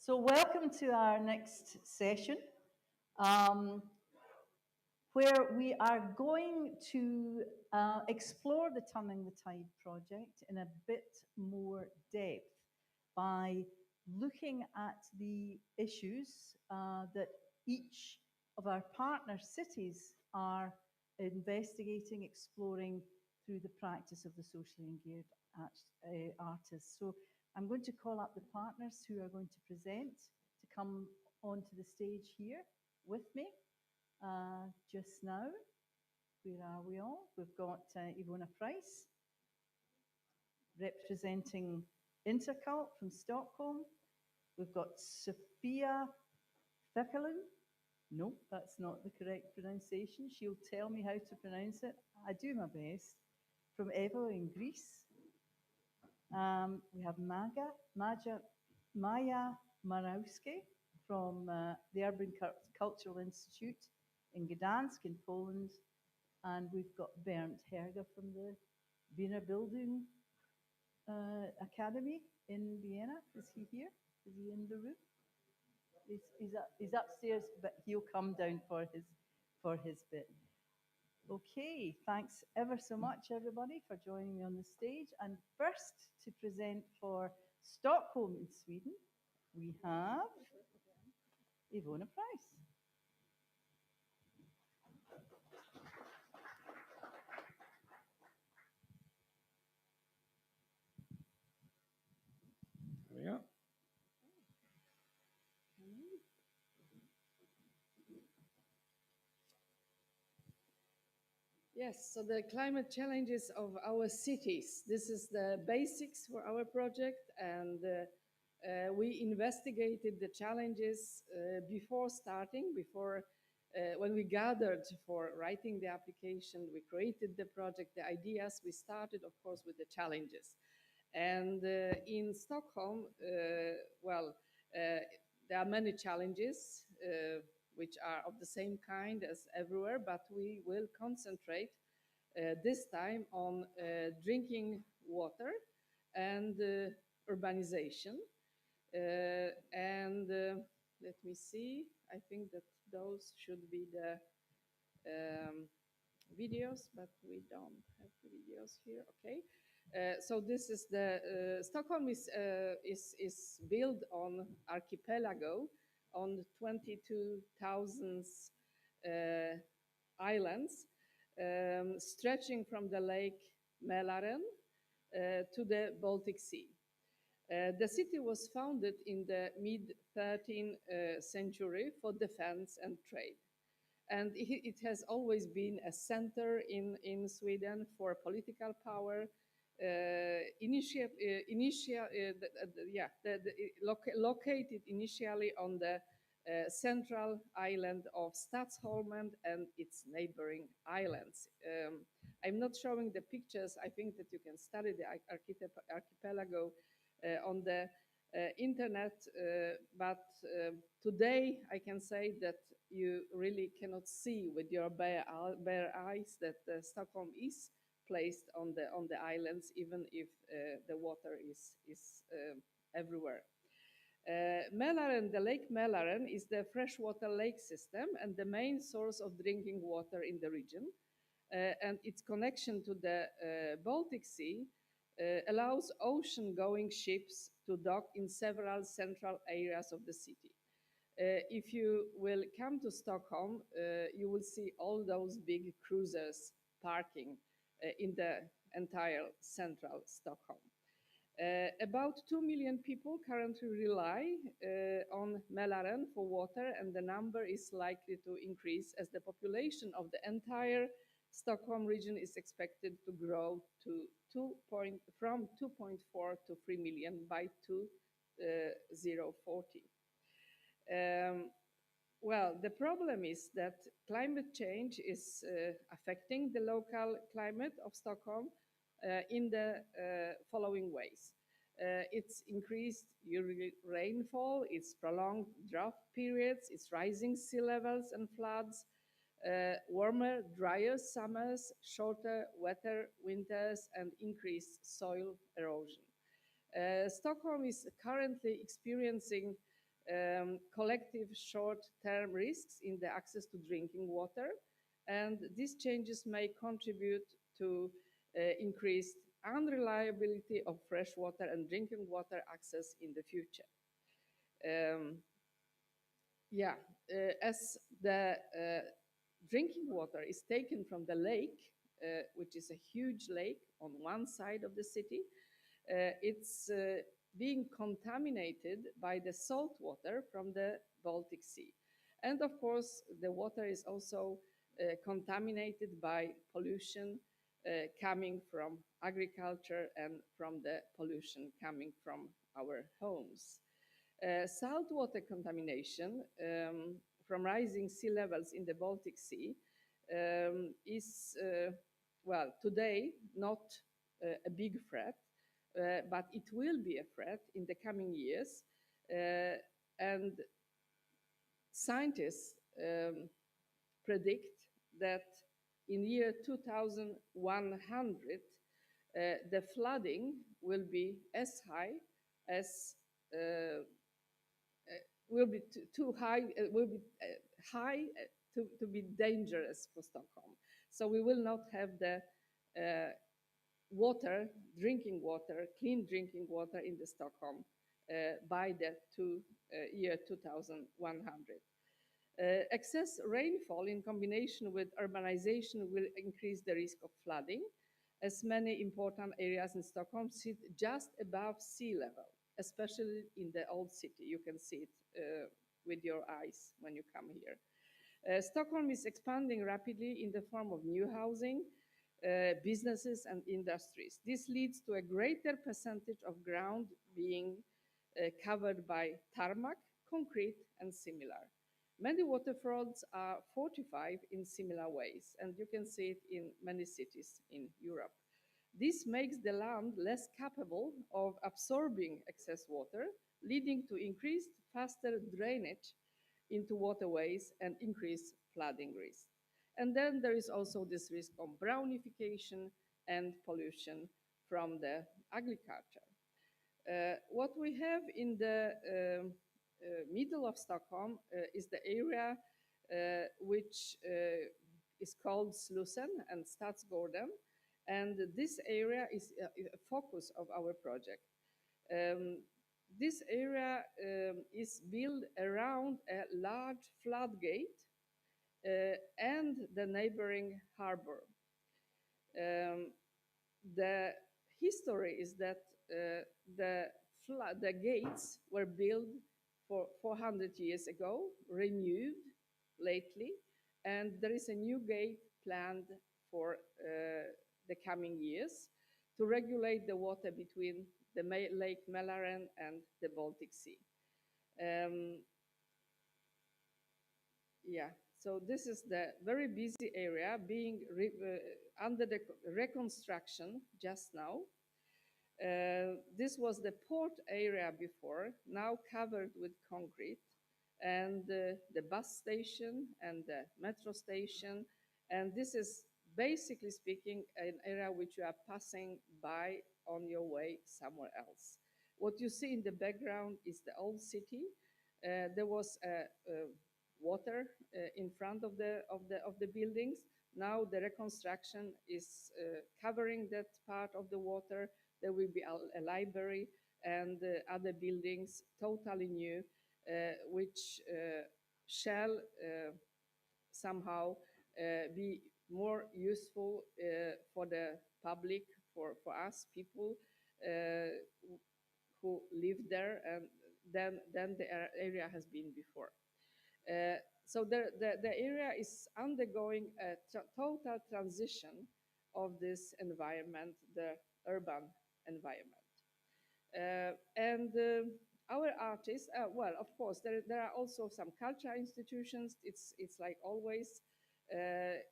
So welcome to our next session, where we are going to explore the Turning the Tide project in a bit more depth by looking at the issues that each of our partner cities are investigating, exploring through the practice of the socially engaged artists. So I'm going to call up the partners who are going to present to come onto the stage here with me just now. Where are we all? We've got Ivona Price representing Intercult from Stockholm. We've got Sophia Thekalen. No, that's not the correct pronunciation. She'll tell me how to pronounce it. I do my best. From Evoia in Greece. We have Maya Marowski from the Urban Cultural Institute in Gdansk in Poland. And we've got Bernd Herger from the Wiener Bildungsakademie in Vienna. Is he here? Is he in the room? He's upstairs, but he'll come down for his bit. Okay, thanks ever so much, everybody, for joining me on the stage. And first, to present for Stockholm in Sweden, we have Ivona Price. There we go. Yes, so the climate challenges of our cities. This is the basics for our project, and we investigated the challenges before starting, when we gathered for writing the application, we created the project, the ideas. We started, of course, with the challenges. And in Stockholm, there are many challenges which are of the same kind as everywhere, but we will concentrate this time on drinking water and urbanization. Let me see, I think that those should be the videos, but we don't have the videos here, okay. So this is the Stockholm is built on archipelago on 22,000 islands, stretching from the Lake Mälaren to the Baltic Sea. The city was founded in the mid-13th century for defense and trade. And it has always been a center in Sweden for political power, located initially on the central island of Stockholm and its neighboring islands. I'm not showing the pictures. I think that you can study the archipelago on the internet, but today I can say that you really cannot see with your bare eyes that Stockholm is placed on the islands, even if the water is everywhere. Mälaren, the Lake Mälaren, is the freshwater lake system and the main source of drinking water in the region. And its connection to the Baltic Sea allows ocean-going ships to dock in several central areas of the city. If you will come to Stockholm, you will see all those big cruisers parking in the entire central Stockholm. About 2 million people currently rely on Mälaren for water, and the number is likely to increase as the population of the entire Stockholm region is expected to grow to from 2.4 to 3 million by 2040. Well, the problem is that climate change is affecting the local climate of Stockholm in the following ways. It's increased yearly rainfall, it's prolonged drought periods, it's rising sea levels and floods, warmer, drier summers, shorter, wetter winters, and increased soil erosion. Stockholm is currently experiencing collective short-term risks in the access to drinking water. And these changes may contribute to increased unreliability of fresh water and drinking water access in the future. As the drinking water is taken from the lake, which is a huge lake on one side of the city, it's being contaminated by the salt water from the Baltic Sea. And of course, the water is also contaminated by pollution coming from agriculture and from the pollution coming from our homes. Saltwater contamination from rising sea levels in the Baltic Sea is, well, today not a big threat, but it will be a threat in the coming years. And scientists predict that in year 2100, the flooding will be as high as will be too high, will be high to be dangerous for Stockholm. So we will not have the water, drinking water, clean drinking water in the Stockholm by the year 2100. Excess rainfall in combination with urbanization will increase the risk of flooding, as many important areas in Stockholm sit just above sea level, especially in the old city. You can see it with your eyes when you come here. Stockholm is expanding rapidly in the form of new housing, businesses and industries. This leads to a greater percentage of ground being covered by tarmac, concrete and similar. Many waterfronts are fortified in similar ways, and you can see it in many cities in Europe. This makes the land less capable of absorbing excess water, leading to increased, faster drainage into waterways and increased flooding risk. And then there is also this risk of brownification and pollution from the agriculture. What we have in the middle of Stockholm is the area which is called Slussen and Stadsgården. And this area is a focus of our project. This area is built around a large floodgate and the neighboring harbor. The history is that the gates were built for 400 years ago, renewed lately, and there is a new gate planned for the coming years to regulate the water between the Lake Mälaren and the Baltic Sea. So this is the very busy area being under the reconstruction just now. This was the port area before, now covered with concrete, and the bus station and the metro station. And this is, basically speaking, an area which you are passing by on your way somewhere else. What you see in the background is the old city. There was water in front of the buildings. Now the reconstruction is covering that part of the water. There will be a library and other buildings, totally new, which shall somehow be more useful for the public, for us people who live there, and than the area has been before. So the area is undergoing a total transition of this environment, the urban environment. Our artists, well, of course, there are also some cultural institutions. It's like always,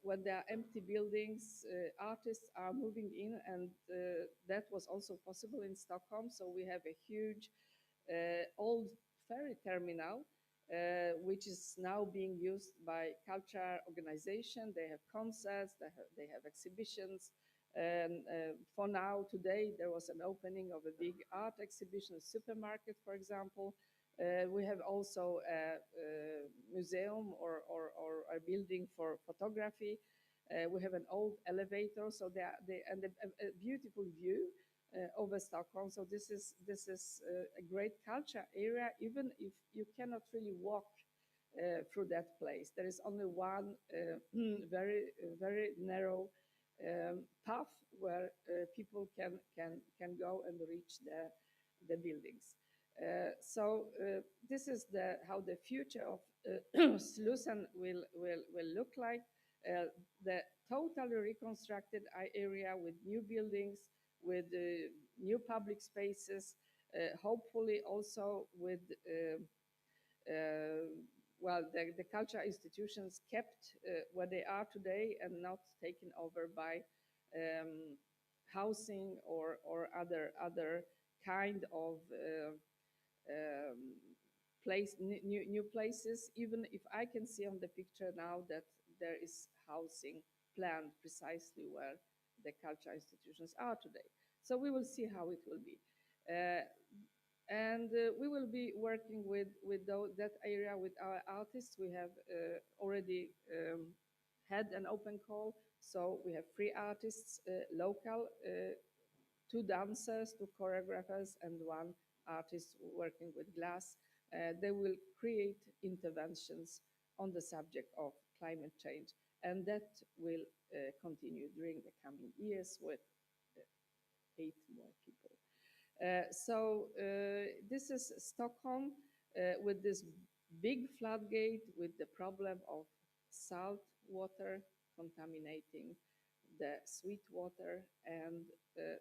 when there are empty buildings, artists are moving in, and that was also possible in Stockholm. So we have a huge old ferry terminal, which is now being used by cultural organizations. They have concerts, they have exhibitions. And for now, today, there was an opening of a big art exhibition, a supermarket, for example. We have also a museum or a building for photography. We have an old elevator, so and a beautiful view over Stockholm. So this is a great culture area, even if you cannot really walk through that place. There is only one very narrow path where people can go and reach the buildings. So this is how the future of Slussen will look like. The totally reconstructed area with new buildings, with new public spaces, hopefully also with well, the cultural institutions kept where they are today and not taken over by housing or other kind of new places. Even if I can see on the picture now that there is housing planned precisely where the cultural institutions are today. So we will see how it will be. And we will be working with that area with our artists. We have already had an open call. So we have 3 artists, local, 2 dancers, 2 choreographers, and 1 artist working with glass. They will create interventions on the subject of climate change. And that will continue during the coming years with 8 more people. So this is Stockholm with this big floodgate, with the problem of salt water contaminating the sweet water, and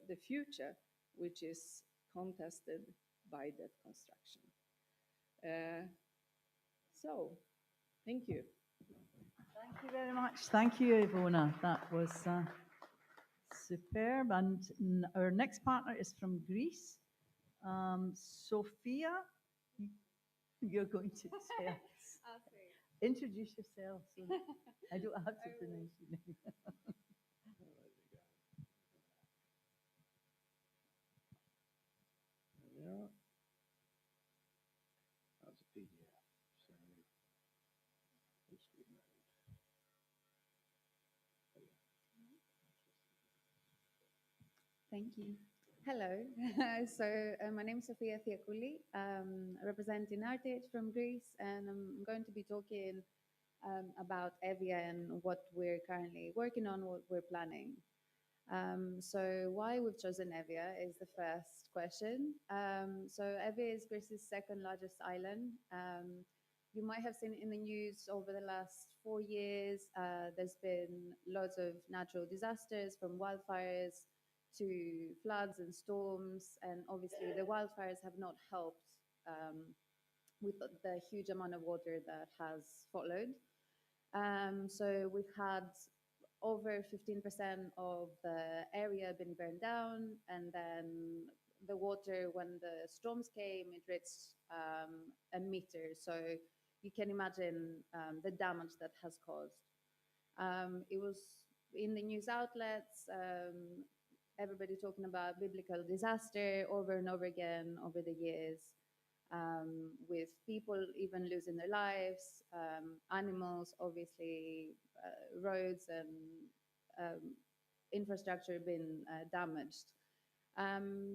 the future, which is contested by that construction. So, thank you. Thank you very much. Thank you, Ivona. That was superb. And our next partner is from Greece. Sophia, you're going to tell us. Introduce yourself so I don't have to pronounce your name. Yeah. That's a PDF. So let's do that. Thank you. Hello. My name is Sofia Thiakouli, representing ARTIT from Greece, and I'm going to be talking about Evoia and what we're currently working on, what we're planning. So why we've chosen Evoia is the first question. So Evoia is Greece's second largest island. You might have seen in the news over the last 4 years, there's been lots of natural disasters, from wildfires to floods and storms, and obviously the wildfires have not helped with the huge amount of water that has followed. So we've had over 15% of the area been burned down, and then the water, when the storms came, it reached a meter. So you can imagine the damage that has caused. It was in the news outlets, everybody talking about biblical disaster over and over again over the years, with people even losing their lives, animals, obviously, roads and infrastructure being damaged.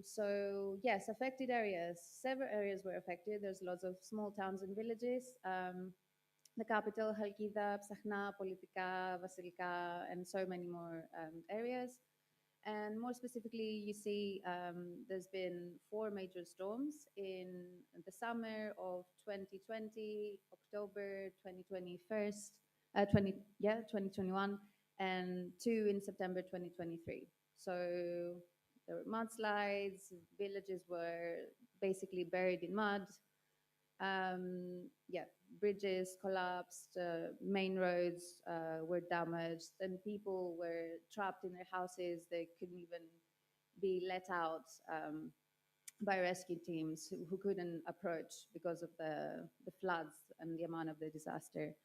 So yes, affected areas, several areas were affected. There's lots of small towns and villages. The capital, Halkida, Psachna, Politika, Vasilika, and so many more areas. And more specifically, you see there's been 4 major storms in the summer of 2020, October 2021, and 2 in September 2023. So there were mudslides, villages were basically buried in mud. Bridges collapsed, main roads were damaged, and people were trapped in their houses. They couldn't even be let out by rescue teams who couldn't approach because of the floods and the amount of the disaster.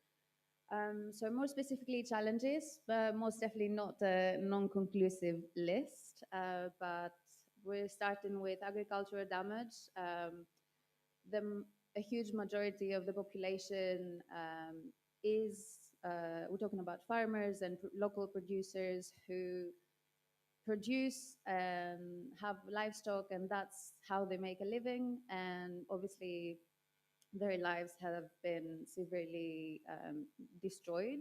So more specifically, challenges, but most definitely not a non-conclusive list, but we're starting with agricultural damage. The a huge majority of the population is, we're talking about farmers and local producers who produce and have livestock, and that's how they make a living. And obviously, their lives have been severely destroyed.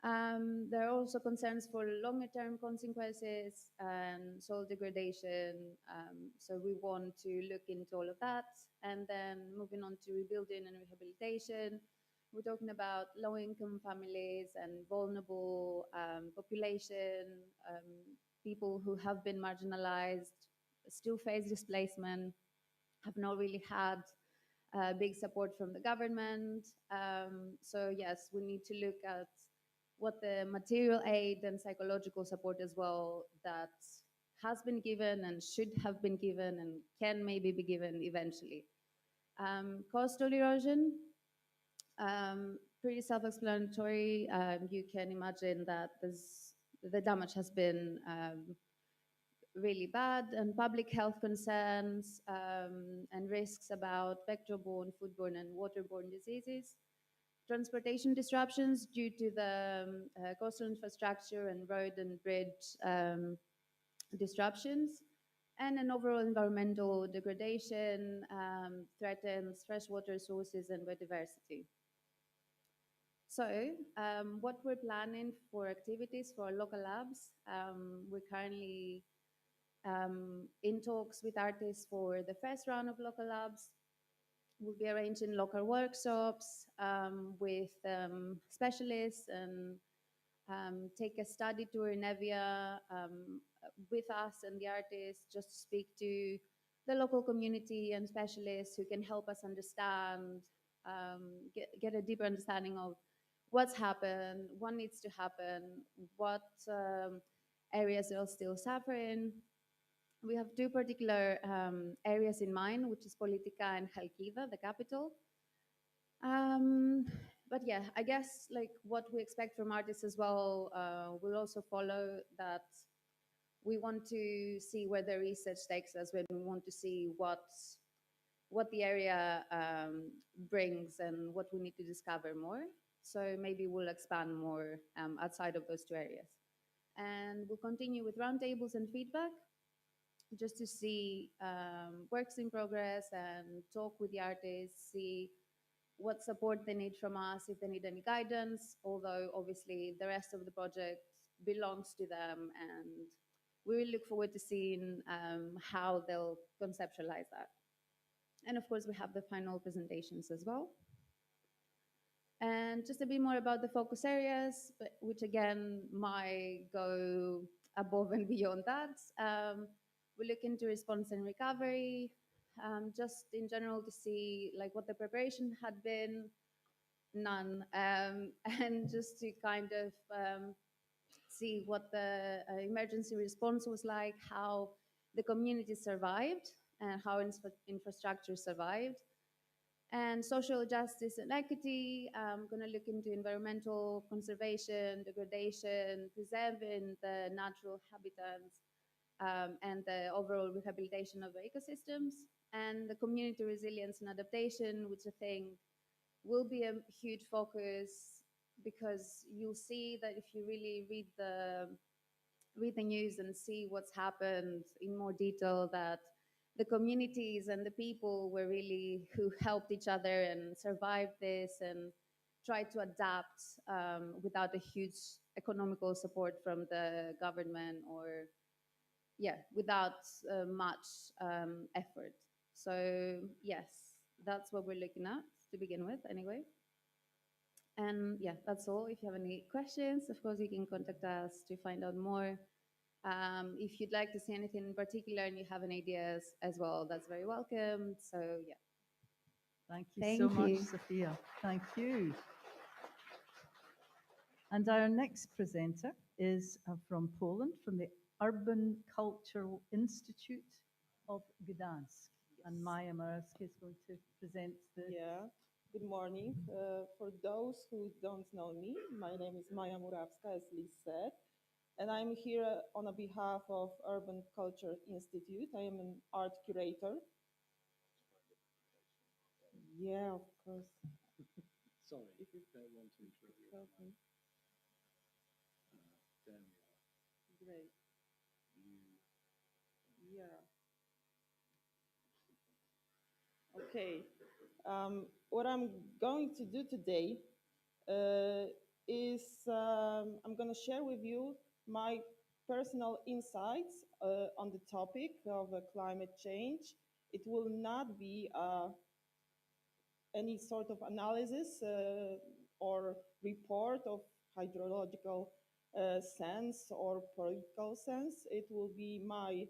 There are also concerns for longer term consequences and soil degradation. So we want to look into all of that. And then moving on to rebuilding and rehabilitation, we're talking about low income families and vulnerable population, people who have been marginalized, still face displacement, have not really had big support from the government. So yes, we need to look at what the material aid and psychological support as well that has been given and should have been given and can maybe be given eventually. Coastal erosion, pretty self-explanatory. You can imagine that the damage has been really bad, and public health concerns and risks about vector-borne, foodborne, and waterborne diseases. Transportation disruptions due to the coastal infrastructure and road and bridge disruptions, and an overall environmental degradation threatens freshwater sources and biodiversity. So, what we're planning for activities for our local labs, we're currently in talks with artists for the first round of local labs. We'll be arranging local workshops with specialists and take a study tour in Evoia with us and the artists, just to speak to the local community and specialists who can help us understand, get a deeper understanding of what's happened, what needs to happen, what areas are still suffering. We have two particular areas in mind, which is Politica and Halkiva, the capital. But yeah, I guess like what we expect from artists as well will also follow that. We want to see where the research takes us, when we want to see what the area brings and what we need to discover more. So maybe we'll expand more outside of those two areas. And we'll continue with roundtables and feedback, just to see works in progress and talk with the artists, see what support they need from us, if they need any guidance, although obviously the rest of the project belongs to them, and we will look forward to seeing how they'll conceptualize that. And of course, we have the final presentations as well. And just a bit more about the focus areas, but which again might go above and beyond that. We look into response and recovery, just in general to see like what the preparation had been, none, and just to kind of see what the emergency response was like, how the community survived, and how infrastructure survived. And social justice and equity, I'm going to look into environmental conservation, degradation, preserving the natural habitats, and the overall rehabilitation of the ecosystems, and the community resilience and adaptation, which I think will be a huge focus, because you'll see that if you really read the news and see what's happened in more detail, that the communities and the people were really who helped each other and survived this and tried to adapt without a huge economical support from the government, or without much effort. So yes, that's what we're looking at to begin with anyway. And yeah, that's all. If you have any questions, of course, you can contact us to find out more. If you'd like to see anything in particular and you have any ideas as well, that's very welcome. So yeah. Thank you so much, Sophia. Thank you. And our next presenter is from Poland, from the Urban Cultural Institute of Gdansk. And Maja Morawska is going to present the... Yeah, good morning. For those who don't know me, my name is Maja Morawska, as Liz said, and I'm here on behalf of Urban Culture Institute. I am an art curator. Yeah, of course. Sorry, If if I want to interrupt you. Okay, There we are. great. You, Yeah. Okay. What I'm going to do today is I'm going to share with you my personal insights on the topic of climate change. It will not be any sort of analysis or report of hydrological sense or political sense. It will be my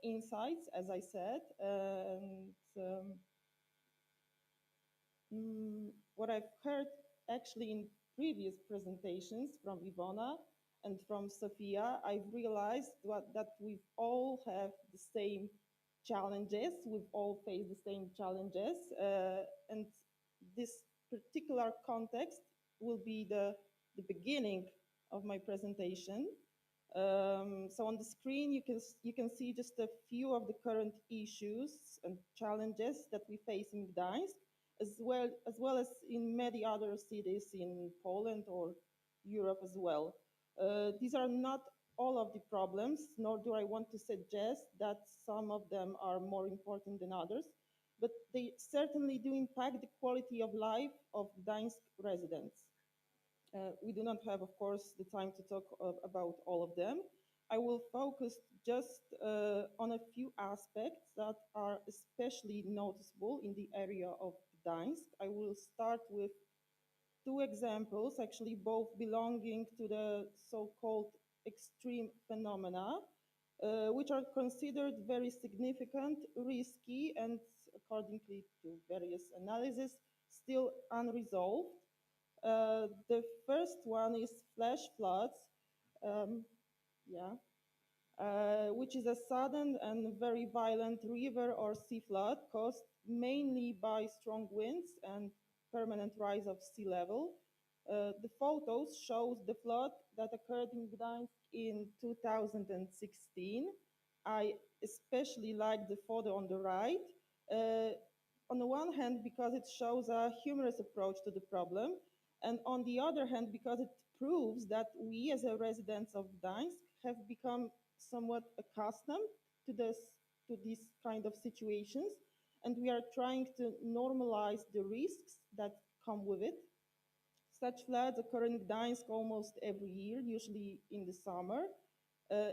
insights, as I said, and what I've heard actually in previous presentations from Ivona and from Sophia, I've realized that we all have the same challenges. We've all faced the same challenges. And this particular context will be the beginning of my presentation. So on the screen, you can see just a few of the current issues and challenges that we face in Gdansk, as well as in many other cities in Poland or Europe as well. These are not all of the problems, nor do I want to suggest that some of them are more important than others, but they certainly do impact the quality of life of Gdansk residents. We do not have, of course, the time to talk about all of them. I will focus just on a few aspects that are especially noticeable in the area of Gdansk. I will start with two examples, actually both belonging to the so-called extreme phenomena, which are considered very significant, risky, and accordingly to various analyses, still unresolved. The first one is flash floods, um, yeah, which is a sudden and very violent river or sea flood caused mainly by strong winds and permanent rise of sea level. The photos shows the flood that occurred in Gdańsk in 2016. I especially like the photo on the right. Uh, on the one hand, because it shows a humorous approach to the problem, and on the other hand, because it proves that we as a residents of Gdańsk have become somewhat accustomed to these kind of situations, and we are trying to normalize the risks that come with it. Such floods occur in Gdańsk almost every year, usually in the summer.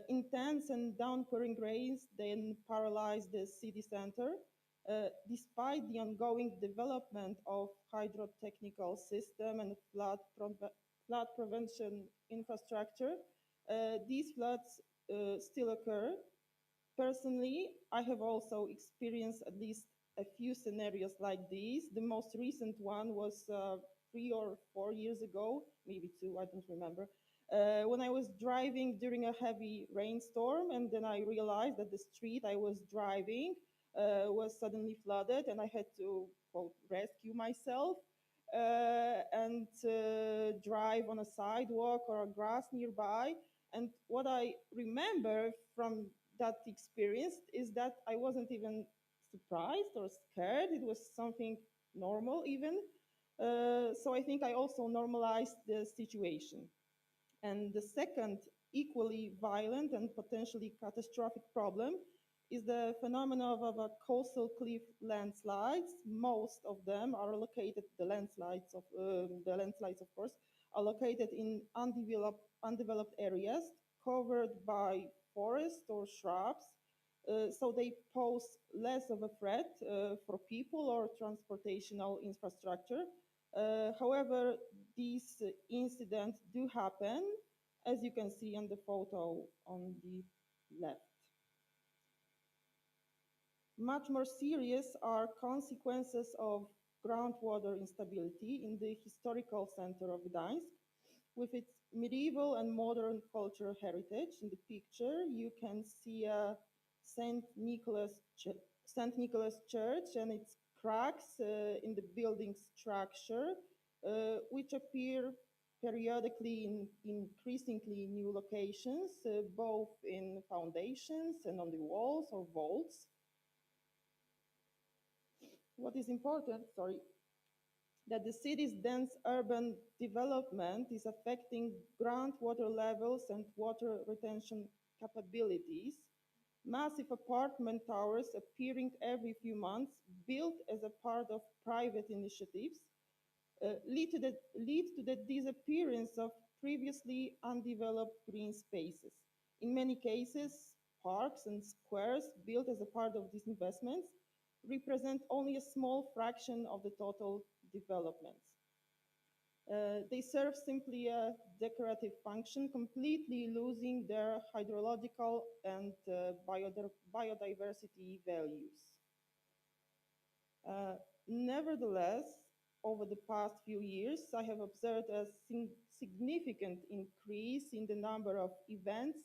Intense and downpouring rains then paralyze the city center. Despite the ongoing development of hydrotechnical system and flood prevention infrastructure, these floods still occur. Personally, I have also experienced at least a few scenarios like these. The most recent one was 3 or 4 years ago, maybe two, I don't remember, when I was driving during a heavy rainstorm, and then I realized that the street I was driving was suddenly flooded, and I had to, quote, rescue myself and drive on a sidewalk or a grass nearby. And what I remember from that experience is that I wasn't even surprised or scared. It was something normal, even. So I think I also normalized the situation. And the second, equally violent and potentially catastrophic problem is the phenomenon of a coastal cliff landslides. Most of them are located, the landslides, of course, are located in undeveloped areas covered by forest or shrubs. So they pose less of a threat for people or transportational infrastructure. However, these incidents do happen, as you can see on the photo on the left. Much more serious are consequences of groundwater instability in the historical center of Gdańsk. With its medieval and modern cultural heritage, in the picture you can see a St. Nicholas Church and its cracks in the building structure, which appear periodically in increasingly new locations, both in foundations and on the walls or vaults. what is important, sorry, that the city's dense urban development is affecting groundwater levels and water retention capabilities. Massive apartment towers appearing every few months, built as a part of private initiatives, lead to the disappearance of previously undeveloped green spaces. In many cases, parks and squares built as a part of these investments represent only a small fraction of the total developments. They serve simply a decorative function, completely losing their hydrological and biodiversity values. Nevertheless, over the past few years, I have observed a significant increase in the number of events,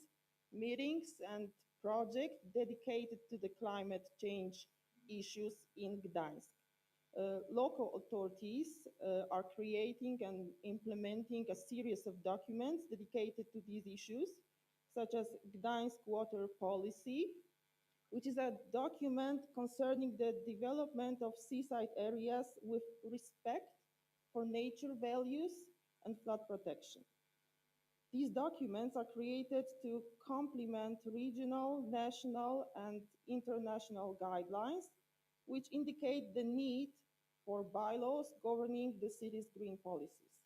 meetings, and projects dedicated to the climate change issues in Gdansk. Local authorities are creating and implementing a series of documents dedicated to these issues, such as Gdansk Water Policy, which is a document concerning the development of seaside areas with respect for nature values and flood protection. These documents are created to complement regional, national, and international guidelines, which indicate the need for bylaws governing the city's green policies.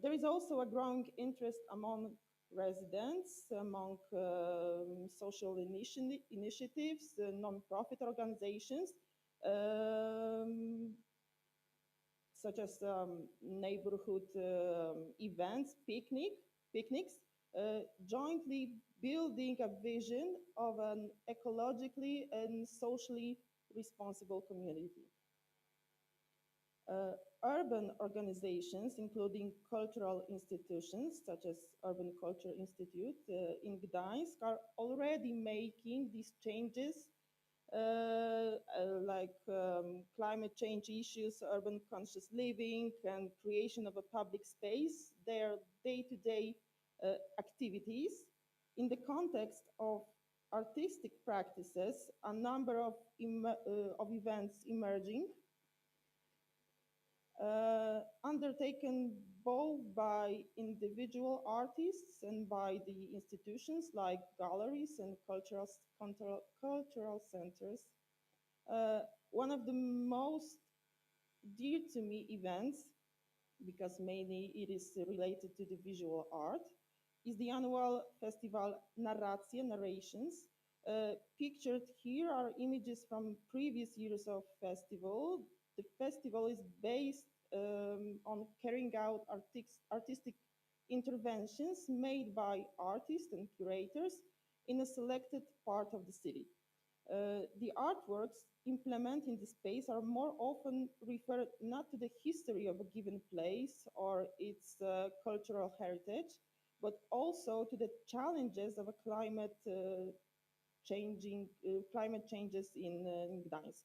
There is also a growing interest among residents, among social initiatives, non-profit organizations, such as neighborhood events, picnics, jointly building a vision of an ecologically and socially responsible community. Urban organizations, including cultural institutions such as Urban Culture Institute in Gdansk, are already making these changes, like climate change issues, urban conscious living, and creation of a public space, their day-to-day activities. In the context of artistic practices, a number of events emerging, undertaken both by individual artists and by the institutions like galleries and cultural centers. One of the most dear to me events, because mainly it is related to the visual art, is the annual festival Narrations. Pictured here are images from previous years of festival. The festival is based on carrying out artistic interventions made by artists and curators in a selected part of the city. The artworks implemented in the space are more often referred not to the history of a given place or its cultural heritage, but also to the challenges of a climate changes in Gdansk.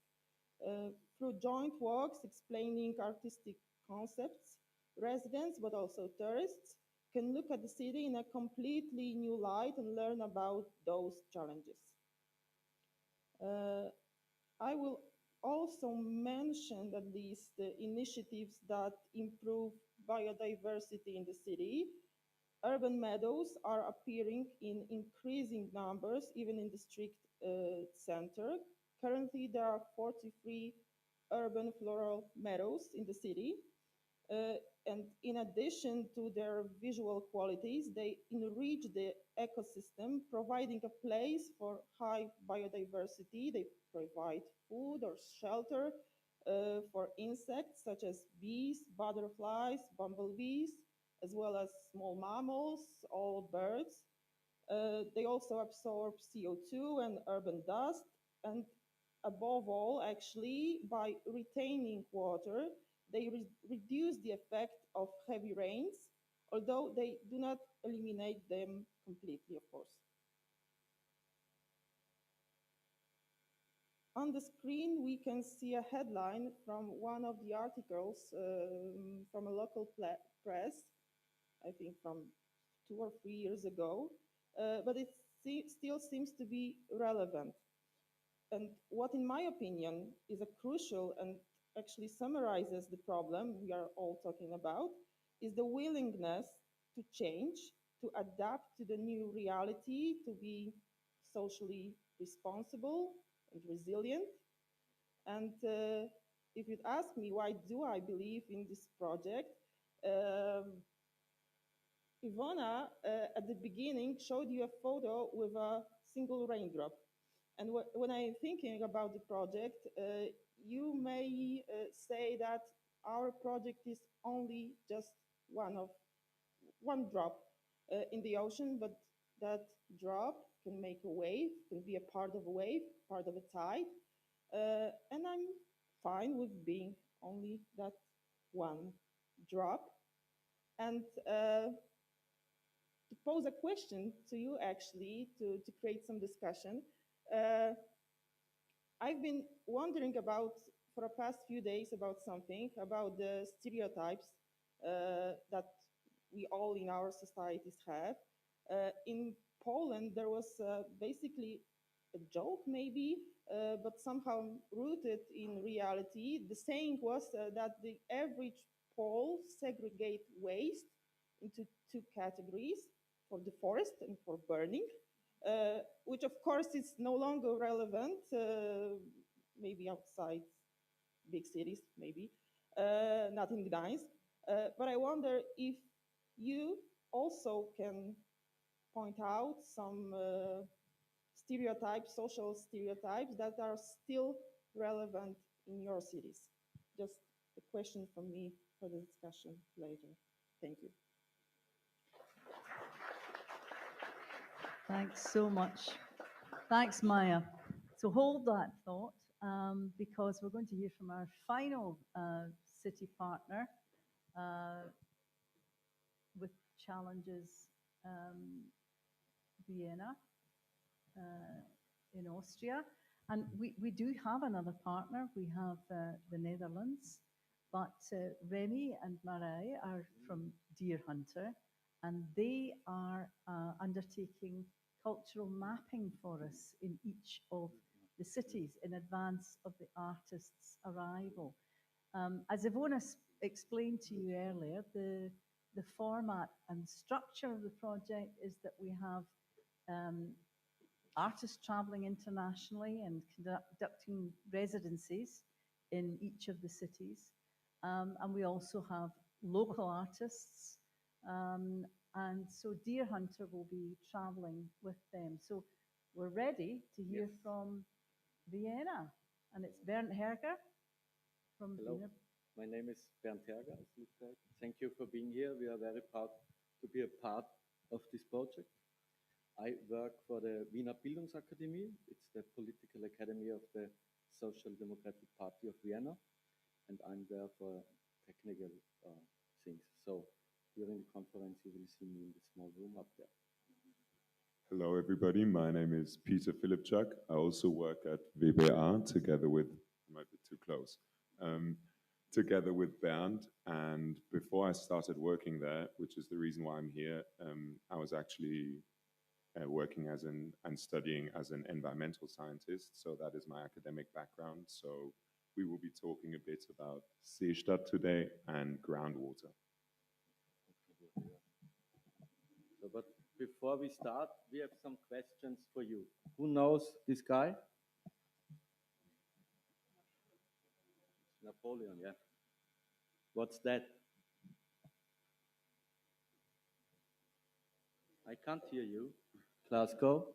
Through joint walks explaining artistic concepts, residents, but also tourists, can look at the city in a completely new light and learn about those challenges. I will also mention at least the initiatives that improve biodiversity in the city. Urban meadows are appearing in increasing numbers, even in the strict center. Currently, there are 43 urban floral meadows in the city. And in addition to their visual qualities, they enrich the ecosystem, providing a place for high biodiversity. They provide food or shelter for insects such as bees, butterflies, bumblebees, as well as small mammals, all birds. They also absorb CO2 and urban dust, and above all, actually, by retaining water, they reduce the effect of heavy rains, although they do not eliminate them completely, of course. On the screen, we can see a headline from one of the articles from a local press, I think from 2 or 3 years ago, but it still seems to be relevant. And what, in my opinion, is a crucial and actually summarizes the problem we are all talking about is the willingness to change, to adapt to the new reality, to be socially responsible and resilient. And if you'd ask me why do I believe in this project, Ivona at the beginning showed you a photo with a single raindrop. And when I'm thinking about the project, you may say that our project is only just one drop in the ocean, but that drop can make a wave, can be a part of a wave, part of a tide. And I'm fine with being only that one drop. And to pose a question to you, actually, to create some discussion, I've been wondering about, for the past few days, about something, about the stereotypes that we all in our societies have. In Poland, there was basically a joke, maybe, but somehow rooted in reality. The saying was that the average Pole segregate waste into two categories, for the forest and for burning, which of course is no longer relevant, maybe outside big cities, maybe, not in Gdansk. But I wonder if you also can point out some stereotypes, social stereotypes that are still relevant in your cities. Just a question from me for the discussion later. Thank you. Thanks so much. Thanks, Maya. So hold that thought because we're going to hear from our final city partner with challenges, Vienna in Austria. And we do have another partner. We have the Netherlands, but Remy and Marij are from Deer Hunter, and they are undertaking cultural mapping for us in each of the cities in advance of the artist's arrival. As Ivona explained to you earlier, the format and structure of the project is that we have artists traveling internationally and conducting residencies in each of the cities. And we also have local artists. And so Deer Hunter will be traveling with them. So we're ready to hear from Vienna. And it's Bernd Herger from Wiener. My name is Bernd Herger. Thank you for being here. We are very proud to be a part of this project. I work for the Wiener Bildungsakademie. It's the political academy of the Social Democratic Party of Vienna. And I'm there for technical things. So during the conference, you will see me in the small room up there. Hello, everybody. My name is Peter Filipczak. I also work at WBA together with, I might be too close, together with Bernd. And before I started working there, which is the reason why I'm here, I was actually working and studying as an environmental scientist. So that is my academic background. So we will be talking a bit about Seestadt today and groundwater. So, but before we start, we have some questions for you. Who knows this guy? Napoleon, yeah. What's that? I can't hear you. Glasgow.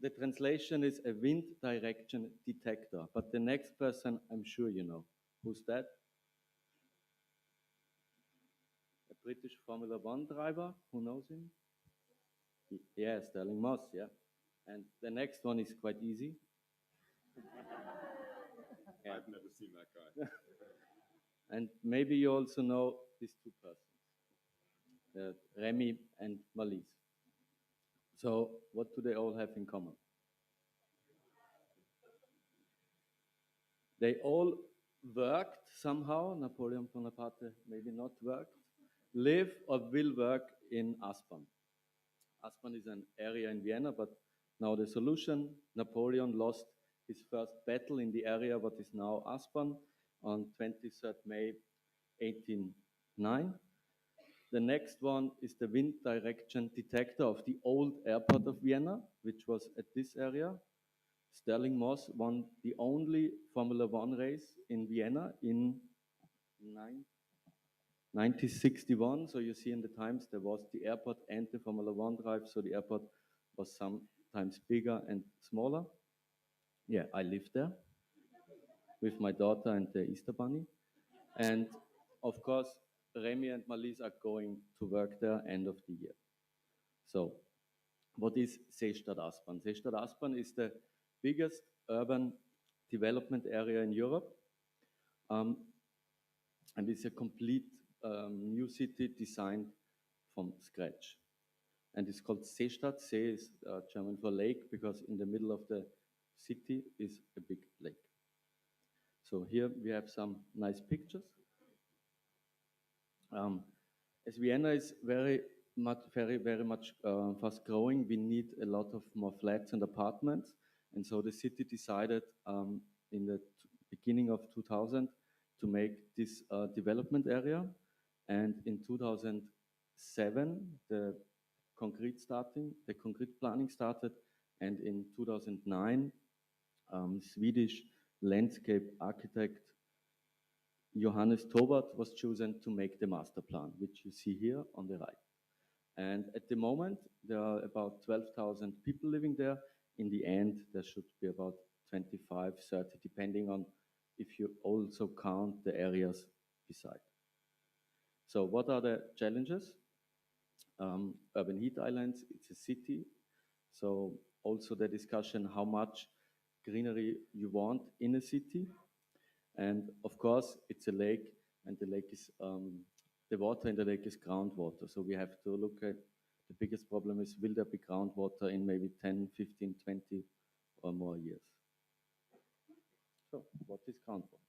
The translation is a wind direction detector, but the next person, I'm sure you know. Who's that? A British Formula One driver. Who knows him? Yeah, Sterling Moss, yeah. And the next one is quite easy. Yeah. I've never seen that guy. And maybe you also know these two persons, Remy and Malise. So what do they all have in common? They all worked somehow. Napoleon Bonaparte maybe not worked. Live or will work in Aspern. Aspern is an area in Vienna, but now the solution, Napoleon lost his first battle in the area what is now Aspern on 23rd May 1809. The next one is the wind direction detector of the old airport of Vienna, which was at this area. Sterling Moss won the only Formula One race in Vienna in 1961. So you see in the times there was the airport and the Formula One drive. So the airport was sometimes bigger and smaller. Yeah, I lived there with my daughter and the Easter Bunny. And of course, Remy and Malise are going to work there end of the year. So what is Seestadt Aspern? Seestadt Aspern is the biggest urban development area in Europe. And it's a complete new city designed from scratch. And it's called Seestadt. See is German for lake, because in the middle of the city is a big lake. So here we have some nice pictures. As Vienna is very much fast growing, we need a lot of more flats and apartments. And so the city decided in the beginning of 2000 to make this development area. And in 2007, the concrete planning started. And in 2009, Swedish landscape architect Johannes Tobert was chosen to make the master plan, which you see here on the right. And at the moment, there are about 12,000 people living there. In the end, there should be about 25, 30, depending on if you also count the areas beside. So what are the challenges? Urban heat islands, it's a city. So also the discussion how much greenery you want in a city. And of course, it's a lake, and the lake is the water in the lake is groundwater. So we have to look at the biggest problem is, will there be groundwater in maybe 10, 15, 20 or more years? So what is groundwater?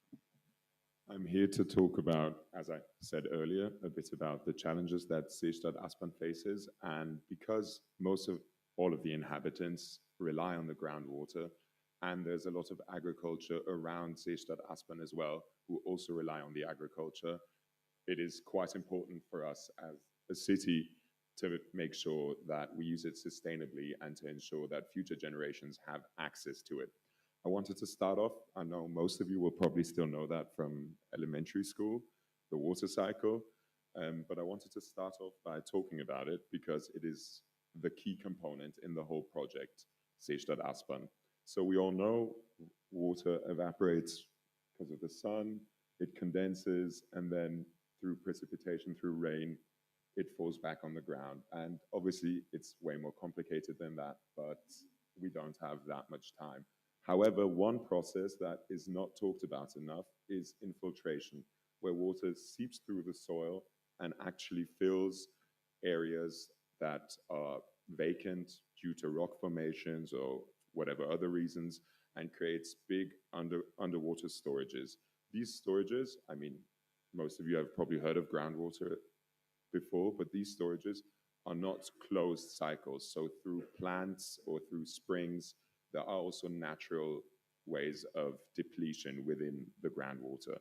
I'm here to talk about, as I said earlier, a bit about the challenges that Seestadt Aspern faces. And because all of the inhabitants rely on the groundwater, and there's a lot of agriculture around Seestadt Aspern as well, who also rely on the agriculture, it is quite important for us as a city to make sure that we use it sustainably and to ensure that future generations have access to it. I wanted to start off, I know most of you will probably still know that from elementary school, the water cycle, but I wanted to start off by talking about it because it is the key component in the whole project, Seestadt Aspern. So we all know water evaporates because of the sun, it condenses, and then through precipitation, through rain, it falls back on the ground. And obviously it's way more complicated than that, but we don't have that much time. However, one process that is not talked about enough is infiltration, where water seeps through the soil and actually fills areas that are vacant due to rock formations or whatever other reasons, and creates big underwater storages. These storages, I mean, most of you have probably heard of groundwater before, but these storages are not closed cycles. So through plants or through springs, there are also natural ways of depletion within the groundwater.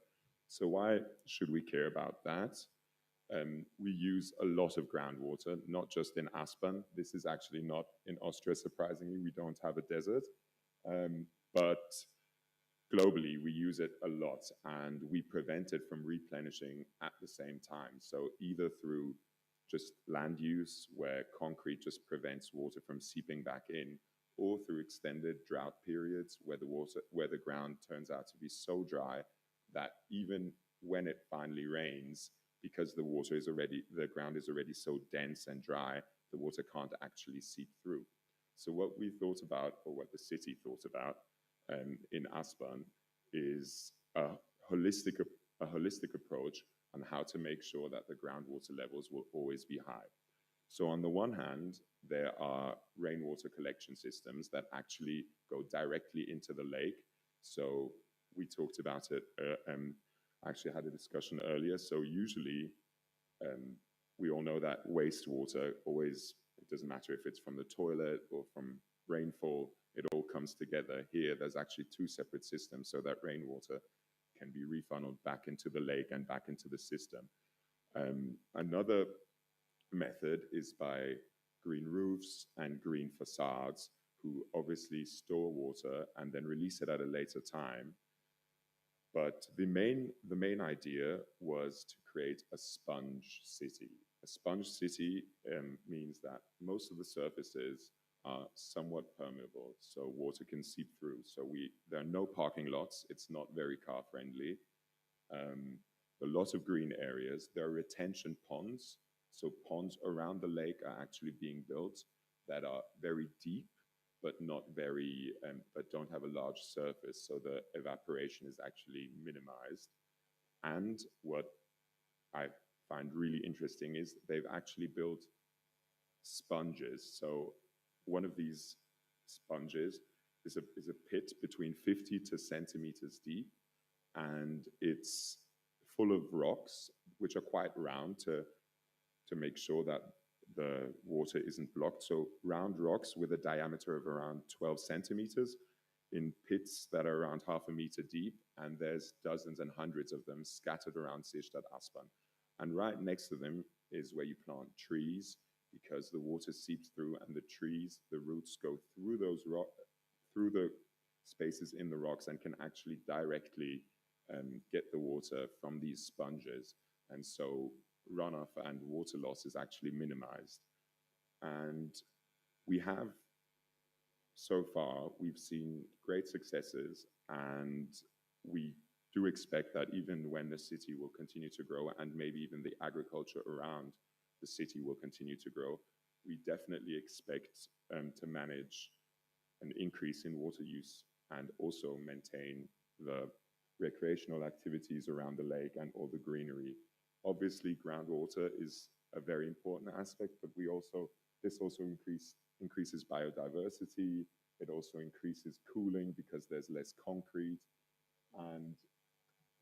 So why should we care about that? We use a lot of groundwater, not just in Aspern. This is actually not in Austria, surprisingly. We don't have a desert. But globally, we use it a lot, and we prevent it from replenishing at the same time. So either through just land use, where concrete just prevents water from seeping back in, or through extended drought periods where the ground turns out to be so dry that even when it finally rains, because the ground is already so dense and dry, the water can't actually seep through. So what we thought about, or what the city thought about in Aspern, is a holistic approach on how to make sure that the groundwater levels will always be high. So on the one hand, there are rainwater collection systems that actually go directly into the lake. So we talked about it, actually had a discussion earlier. So usually we all know that wastewater always It doesn't matter if it's from the toilet or from rainfall, it all comes together. Here, there's actually two separate systems so that rainwater can be refunneled back into the lake and back into the system. Another method is by green roofs and green facades, who obviously store water and then release it at a later time. But the main idea was to create a sponge city. A sponge city means that most of the surfaces are somewhat permeable, so water can seep through. So there are no parking lots. It's not very car friendly. A lot of green areas. There are retention ponds. So ponds around the lake are actually being built that are very deep, but not very, but don't have a large surface. So the evaporation is actually minimized. And what I find really interesting is they've actually built sponges. So one of these sponges is a pit between 50 to centimeters deep, and it's full of rocks, which are quite round to make sure that the water isn't blocked. So round rocks with a diameter of around 12 centimeters in pits that are around half a meter deep, and there's dozens and hundreds of them scattered around Seestadt Aspern. And right next to them is where you plant trees, because the water seeps through, and the trees, the roots go through through the spaces in the rocks and can actually directly get the water from these sponges. And so runoff and water loss is actually minimized. And we have, so far, we've seen great successes, and we do expect that even when the city will continue to grow, and maybe even the agriculture around the city will continue to grow, we definitely expect to manage an increase in water use and also maintain the recreational activities around the lake and all the greenery. Obviously, groundwater is a very important aspect, but this also increases biodiversity. It also increases cooling because there's less concrete. And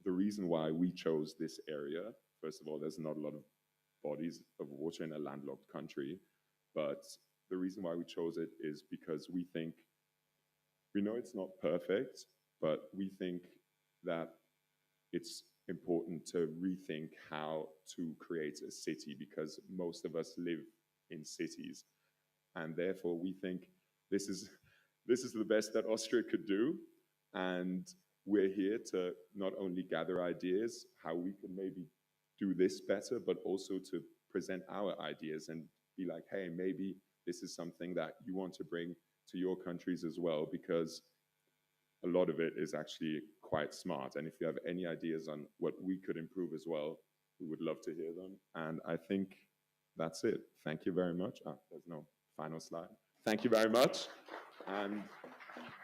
the reason why we chose this area, first of all, there's not a lot of bodies of water in a landlocked country, but the reason why we chose it is because we know it's not perfect, but we think that it's important to rethink how to create a city, because most of us live in cities. And therefore, we think this is the best that Austria could do. And we're here to not only gather ideas, how we can maybe do this better, but also to present our ideas and be like, hey, maybe this is something that you want to bring to your countries as well, because a lot of it is actually quite smart. And if you have any ideas on what we could improve as well, we would love to hear them. And I think that's it. Thank you very much. There's no final slide. Thank you very much. And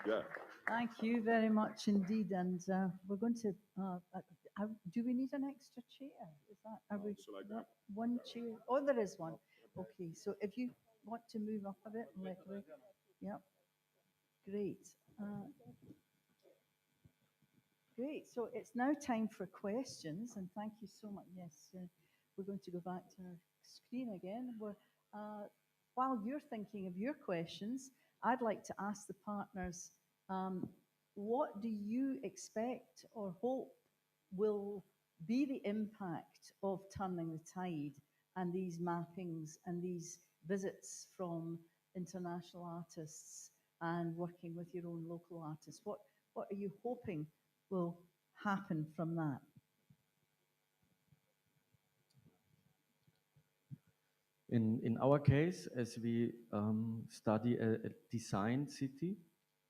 yeah. Thank you very much indeed. And we're going to, do we need an extra chair? Is that, Shall I grab one chair? Oh, there is one. Okay, so if you want to move up a bit, yeah, great. Great, so it's now time for questions, and thank you so much. Yes, we're going to go back to our screen again. While you're thinking of your questions, I'd like to ask the partners, what do you expect or hope will be the impact of turning the tide and these mappings and these visits from international artists and working with your own local artists? What are you hoping will happen from that? In our case, as we study a design city,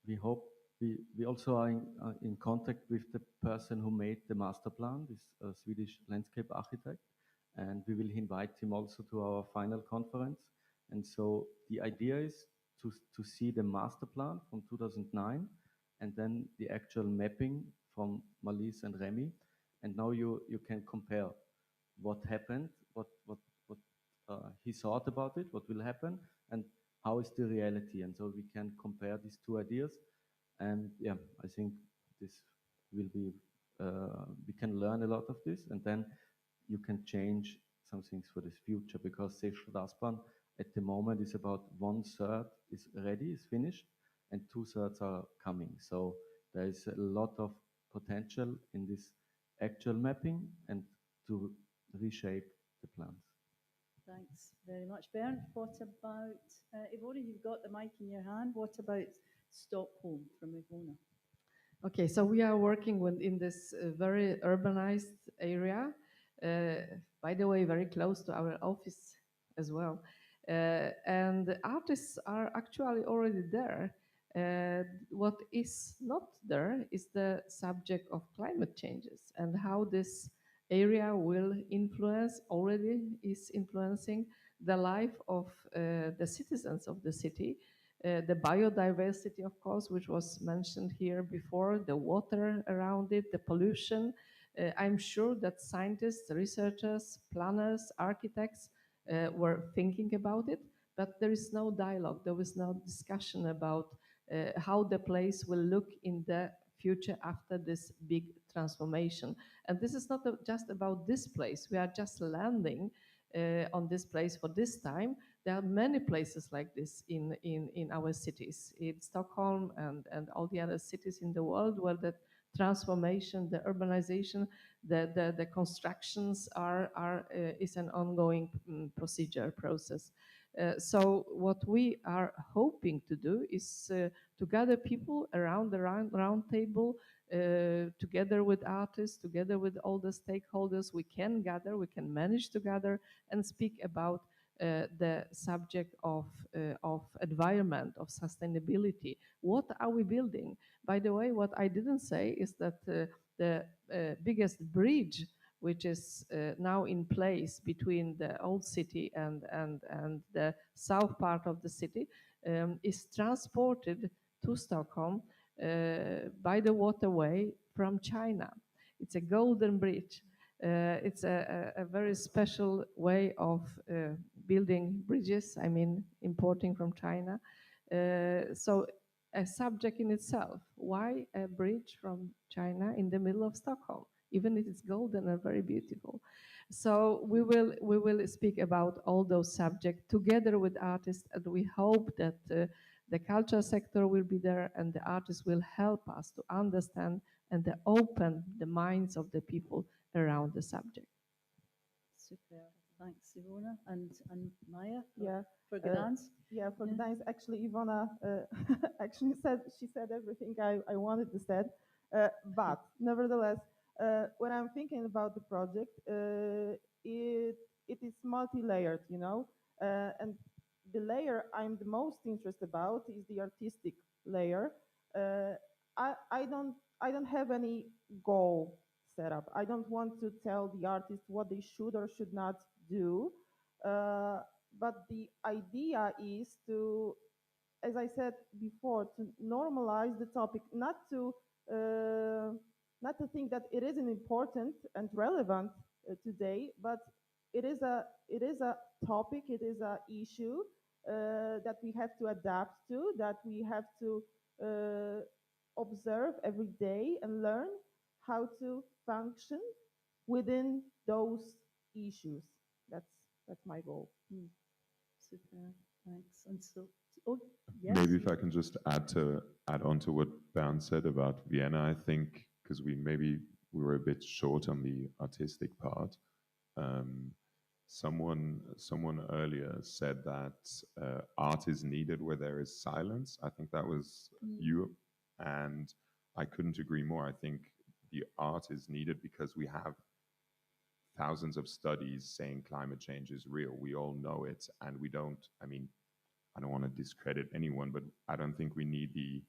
we hope we also are in contact with the person who made the master plan, this Swedish landscape architect, and we will invite him also to our final conference. And so the idea is to see the master plan from 2009, and then the actual mapping from Malise and Remy. And now you can compare what happened, what he thought about it, what will happen, and how is the reality. And so we can compare these two ideas. And yeah, I think this will be, we can learn a lot of this, and then you can change some things for the future, because Seestadt Aspern, at the moment is about 1/3 is ready, is finished, and 2/3 are coming. So there is a lot of potential in this actual mapping and to reshape the plans. Thanks very much, Bernd. What about, Ivona, you've got the mic in your hand. What about Stockholm from Ivona? Okay, so we are working in this very urbanized area, by the way, very close to our office as well. And the artists are actually already there. What is not there is the subject of climate changes and how this area will influence, already is influencing the life of the citizens of the city. The biodiversity, of course, which was mentioned here before, the water around it, the pollution. I'm sure that scientists, researchers, planners, architects were thinking about it, but there is no dialogue, there is no discussion about how the place will look in the future after this big transformation. And this is not just about this place. We are just landing on this place for this time. There are many places like this in our cities, in Stockholm and all the other cities in the world where the transformation, the urbanization, the constructions is an ongoing process. So what we are hoping to do is to gather people around the round table, together with artists, together with all the stakeholders we can gather, we can manage to gather and speak about the subject of environment, of sustainability. What are we building? By the way, what I didn't say is that the biggest bridge which is now in place between the old city and the south part of the city is transported to Stockholm by the waterway from China. It's a golden bridge. It's a very special way of building bridges, I mean, importing from China. So a subject in itself. Why a bridge from China in the middle of Stockholm? Even if it's golden and very beautiful. So we will speak about all those subjects together with artists, and we hope that the culture sector will be there and the artists will help us to understand and to open the minds of the people around the subject. Super. Thanks, Ivona. And Maya? Yeah. For Gdansk? Yeah, for Gdansk, actually, Ivona actually said everything I wanted to say. But nevertheless, when I'm thinking about the project, it is multi-layered, you know, and the layer I'm the most interested about is the artistic layer. I don't have any goal set up. I don't want to tell the artists what they should or should not do. But the idea is to, as I said before, to normalize the topic, not to think that it isn't important and relevant today, but it is a topic, it is a issue that we have to adapt to, that we have to observe every day and learn how to function within those issues. That's my goal. Super, thanks. And so, oh, yes. Maybe if I can just add on to what Bernd said about Vienna, I think, because we were a bit short on the artistic part. Someone earlier said that art is needed where there is silence. I think that was you, and I couldn't agree more. I think the art is needed because we have thousands of studies saying climate change is real. We all know it, and we don't, I mean, I don't want to discredit anyone, but I don't think we need the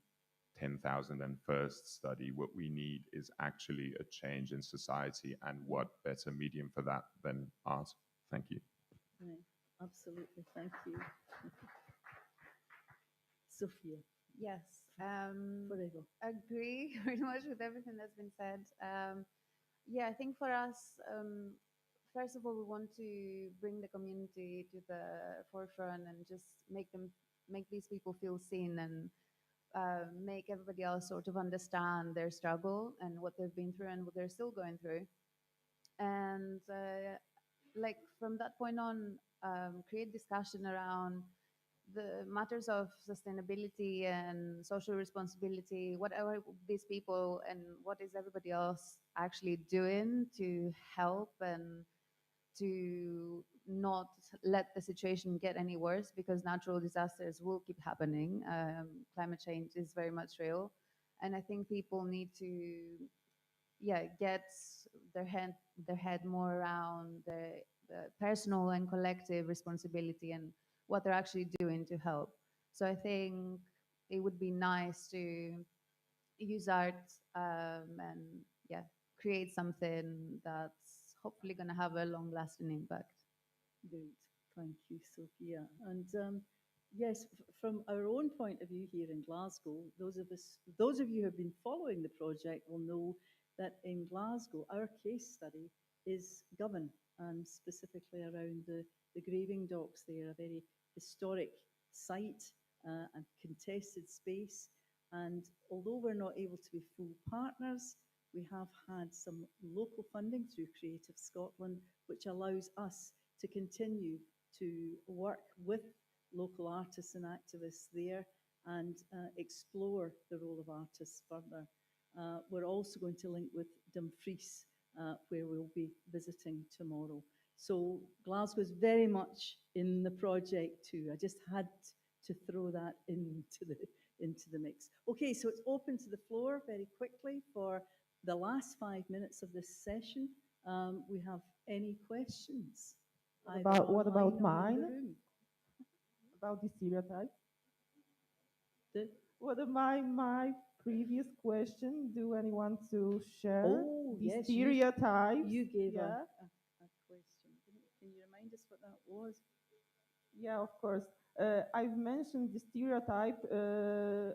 10,001st study. What we need is actually a change in society, and what better medium for that than art? Thank you. Right. Absolutely, thank you. Sophia. Yes, Forever. agree very much with everything that's been said. Yeah, I think for us, first of all, we want to bring the community to the forefront and just make these people feel seen and make everybody else sort of understand their struggle and what they've been through and what they're still going through. And like from that point on, create discussion around the matters of sustainability and social responsibility, what are these people and what is everybody else actually doing to help and to not let the situation get any worse, because natural disasters will keep happening. Climate change is very much real. And I think people need to, yeah, get their head more around the personal and collective responsibility and what they're actually doing to help. So I think it would be nice to use art, and yeah, create something that's hopefully going to have a long-lasting impact. Great. Thank you, Sophia. And yes, from our own point of view here in Glasgow, those of you who have been following the project will know that in Glasgow, our case study is Govan, and specifically around the graving docks there, a very historic site and contested space. And although we're not able to be full partners, we have had some local funding through Creative Scotland, which allows us to continue to work with local artists and activists there and explore the role of artists further. We're also going to link with Dumfries, where we'll be visiting tomorrow. So Glasgow is very much in the project too. I just had to throw that into the mix. Okay, so it's open to the floor very quickly for the last 5 minutes of this session. We have any questions? What about mine? About the stereotype? What about my previous question? Do anyone to share the yes, stereotypes? You gave a question. Can you remind us what that was? Yeah, of course. I've mentioned the stereotype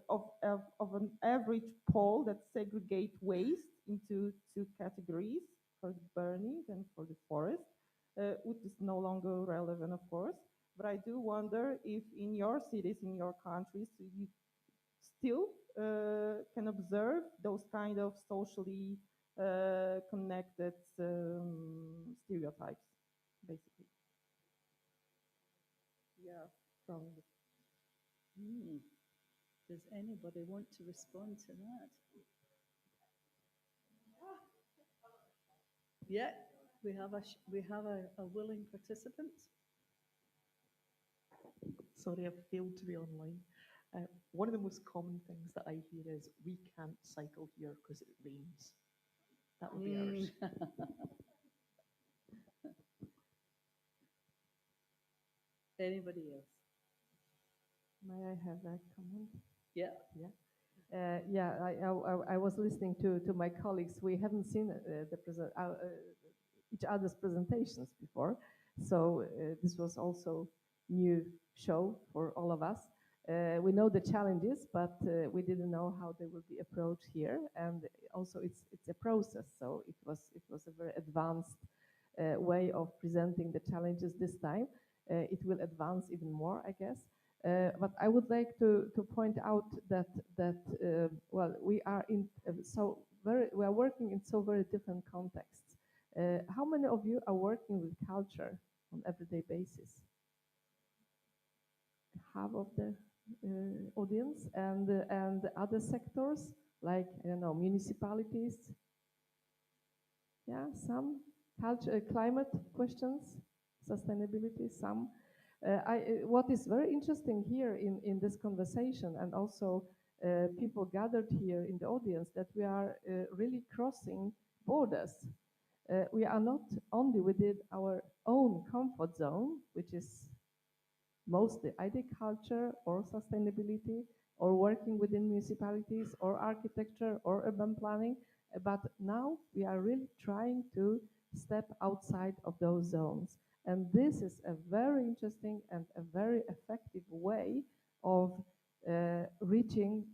of an average Pole that segregate waste into two categories, for burning and for the forest, which is no longer relevant, of course. But I do wonder if in your cities, in your countries, you still can observe those kind of socially connected stereotypes, basically. Yeah, probably. Does anybody want to respond to that? Yeah, we have a willing participant. Sorry, I've failed to be online. One of the most common things that I hear is, we can't cycle here because it rains. That would be ours. Anybody else? May I have that comment? Yeah. I was listening to my colleagues. We haven't seen each other's presentations before, so this was also new show for all of us. We know the challenges, but we didn't know how they will be approached here, and also it's a process. So it was a very advanced way of presenting the challenges this time. It will advance even more, I guess. But I would like to point out that well, we are working in so very different contexts. How many of you are working with culture on everyday basis? Half of the audience, and other sectors like, I don't know, municipalities. Yeah, some culture, climate questions, sustainability, some. What is very interesting here in this conversation, and also people gathered here in the audience, that we are really crossing borders. We are not only within our own comfort zone, which is mostly either culture or sustainability, or working within municipalities or architecture or urban planning, but now we are really trying to step outside of those zones. And this is a very interesting and a very effective way of reaching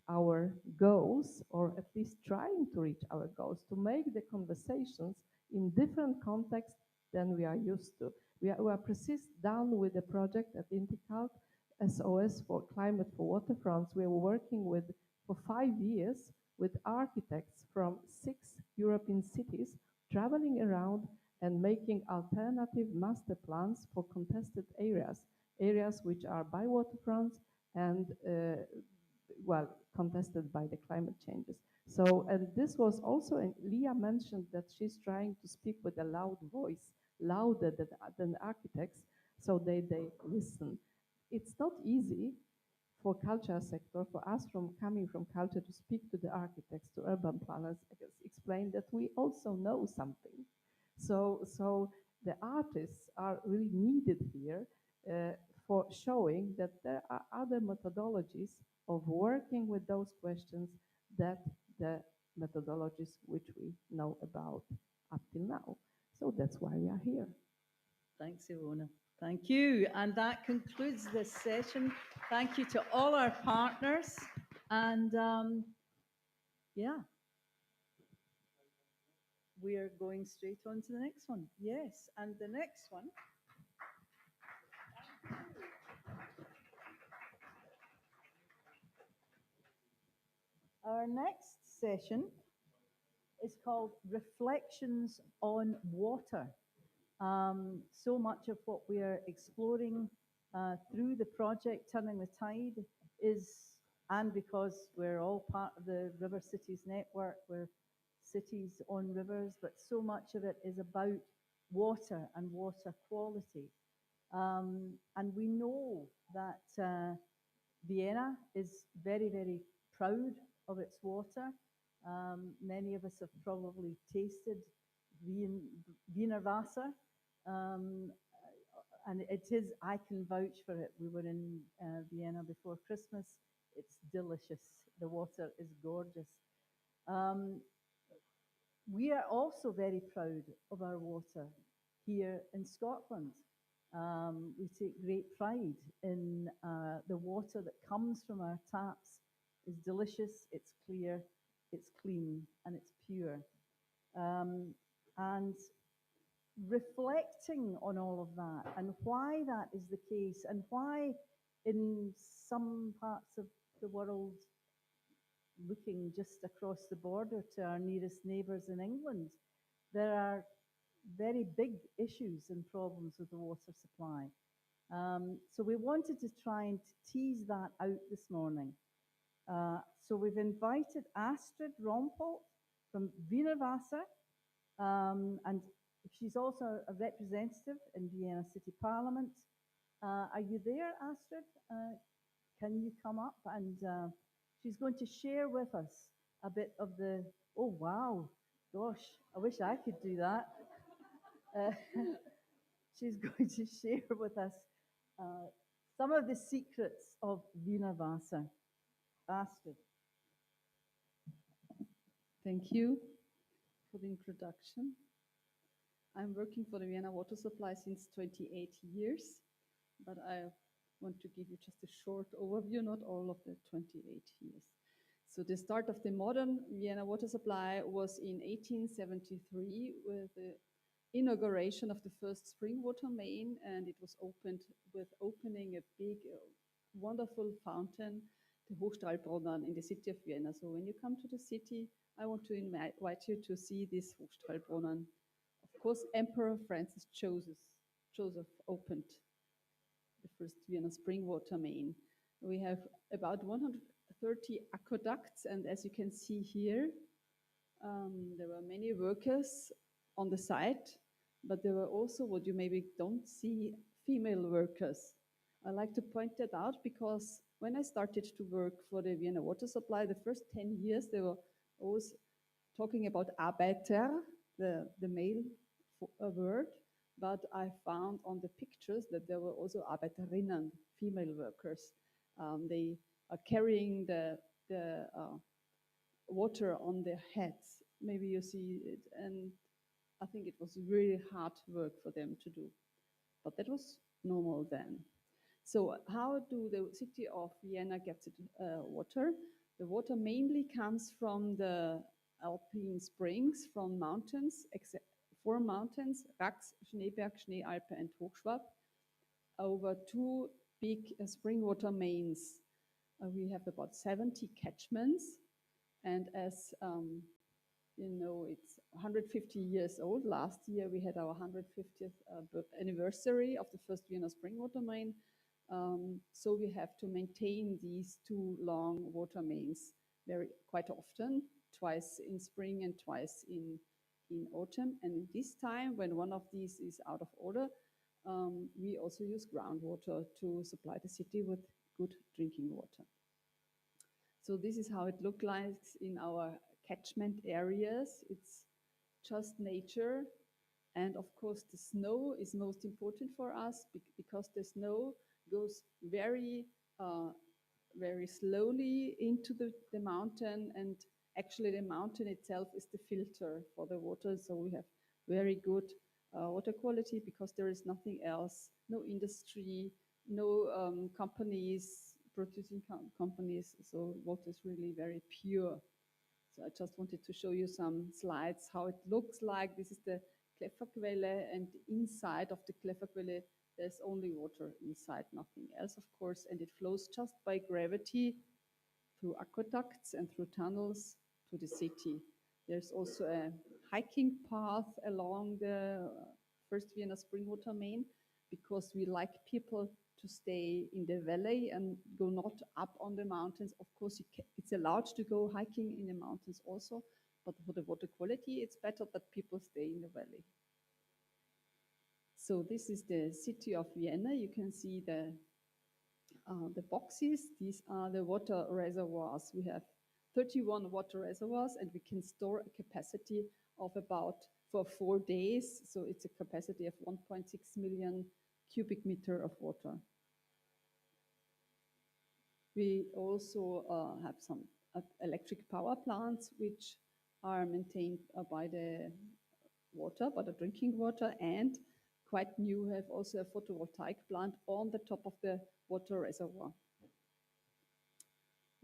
our goals, or at least trying to reach our goals, to make the conversations in different contexts than we are used to. We are precisely done with the project at Intercult, SOS for Climate for Waterfronts. We are working with, for 5 years, with architects from 6 European cities, traveling around and making alternative master plans for contested areas, areas which are by waterfronts and, well, contested by the climate changes. So, and this was also, and Leah mentioned that she's trying to speak with a loud voice, louder than architects, so they listen. It's not easy for culture sector, for us coming from culture, to speak to the architects, to urban planners, explain that we also know something. So the artists are really needed here for showing that there are other methodologies of working with those questions that the methodologies which we know about up till now. So that's why we are here. Thanks, Ivona. Thank you. And that concludes this session. Thank you to all our partners. And yeah, we are going straight on to the next one. Yes, and the next one. Our next session is called Reflections on Water. So much of what we are exploring through the project Turning the Tide is, and because we're all part of the River Cities Network, we're cities on rivers, but so much of it is about water and water quality. And we know that Vienna is very, very proud of its water. Many of us have probably tasted Wiener Wasser. And it is, I can vouch for it. We were in Vienna before Christmas. It's delicious. The water is gorgeous. We are also very proud of our water here in Scotland. We take great pride in the water that comes from our taps. It's delicious, it's clear, it's clean, and it's pure. And reflecting on all of that and why that is the case, and why in some parts of the world, looking just across the border to our nearest neighbours in England, there are very big issues and problems with the water supply. So we wanted to try and tease that out this morning. So we've invited Astrid Rompolt from Wiener Wasser, and she's also a representative in Vienna City Parliament. Are you there, Astrid? Can you come up? And she's going to share with us a bit of the, oh wow, gosh, I wish I could do that. She's going to share with us some of the secrets of Wiener Wasser. Astrid. Thank you for the introduction. I'm working for the Vienna water supply since 28 years, but I want to give you just a short overview, not all of the 28 years. So the start of the modern Vienna water supply was in 1873 with the inauguration of the first spring water main, and it was opened with opening a big, wonderful fountain, the Hochstrahlbrunnen, in the city of Vienna. So when you come to the city, I want to invite you to see this Hochstrahlbrunnen. Of course, Emperor Francis Joseph opened the first Vienna spring water main. We have about 130 aqueducts, and as you can see here, there were many workers on the site, but there were also, what you maybe don't see, female workers. I like to point that out because when I started to work for the Vienna water supply, the first 10 years, they were always talking about Arbeiter, the male word, but I found on the pictures that there were also Arbeiterinnen, female workers. They are carrying the water on their heads. Maybe you see it, and I think it was really hard work for them to do, but that was normal then. So how do the city of Vienna get its water? The water mainly comes from the Alpine springs, from mountains, four mountains, Rax, Schneeberg, Schneealpe, and Hochschwab, over two big spring water mains. We have about 70 catchments, and as you know, it's 150 years old. Last year we had our 150th anniversary of the first Vienna spring water main. So we have to maintain these two long water mains quite often, twice in spring and twice in autumn. And in this time, when one of these is out of order, we also use groundwater to supply the city with good drinking water. So this is how it looks like in our catchment areas. It's just nature. And of course, the snow is most important for us because the snow goes very slowly into the mountain, and actually the mountain itself is the filter for the water. So we have very good water quality because there is nothing else, no industry, no companies, producing companies. So water is really very pure. So I just wanted to show you some slides, how it looks like. This is the Kläfferquelle, and inside of the Kläfferquelle, there's only water inside, nothing else, of course, and it flows just by gravity through aqueducts and through tunnels to the city. There's also a hiking path along the first Vienna spring water main because we like people to stay in the valley and go not up on the mountains. Of course, it's allowed to go hiking in the mountains also, but for the water quality, it's better that people stay in the valley. So this is the city of Vienna. You can see the boxes. These are the water reservoirs. We have 31 water reservoirs, and we can store a capacity of about, for 4 days, so it's a capacity of 1.6 million cubic meter of water. We also have some electric power plants which are maintained by the water, by the drinking water, and quite new, we have also a photovoltaic plant on the top of the water reservoir.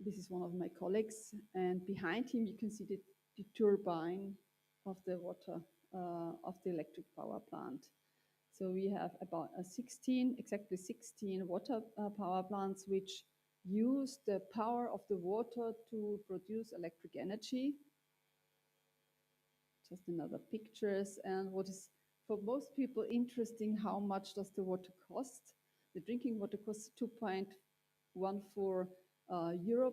This is one of my colleagues, and behind him you can see the turbine of the water, of the electric power plant. So we have about exactly 16 water power plants which use the power of the water to produce electric energy. Just another pictures, and what is for most people interesting, how much does the water cost? The drinking water costs 2.14 euro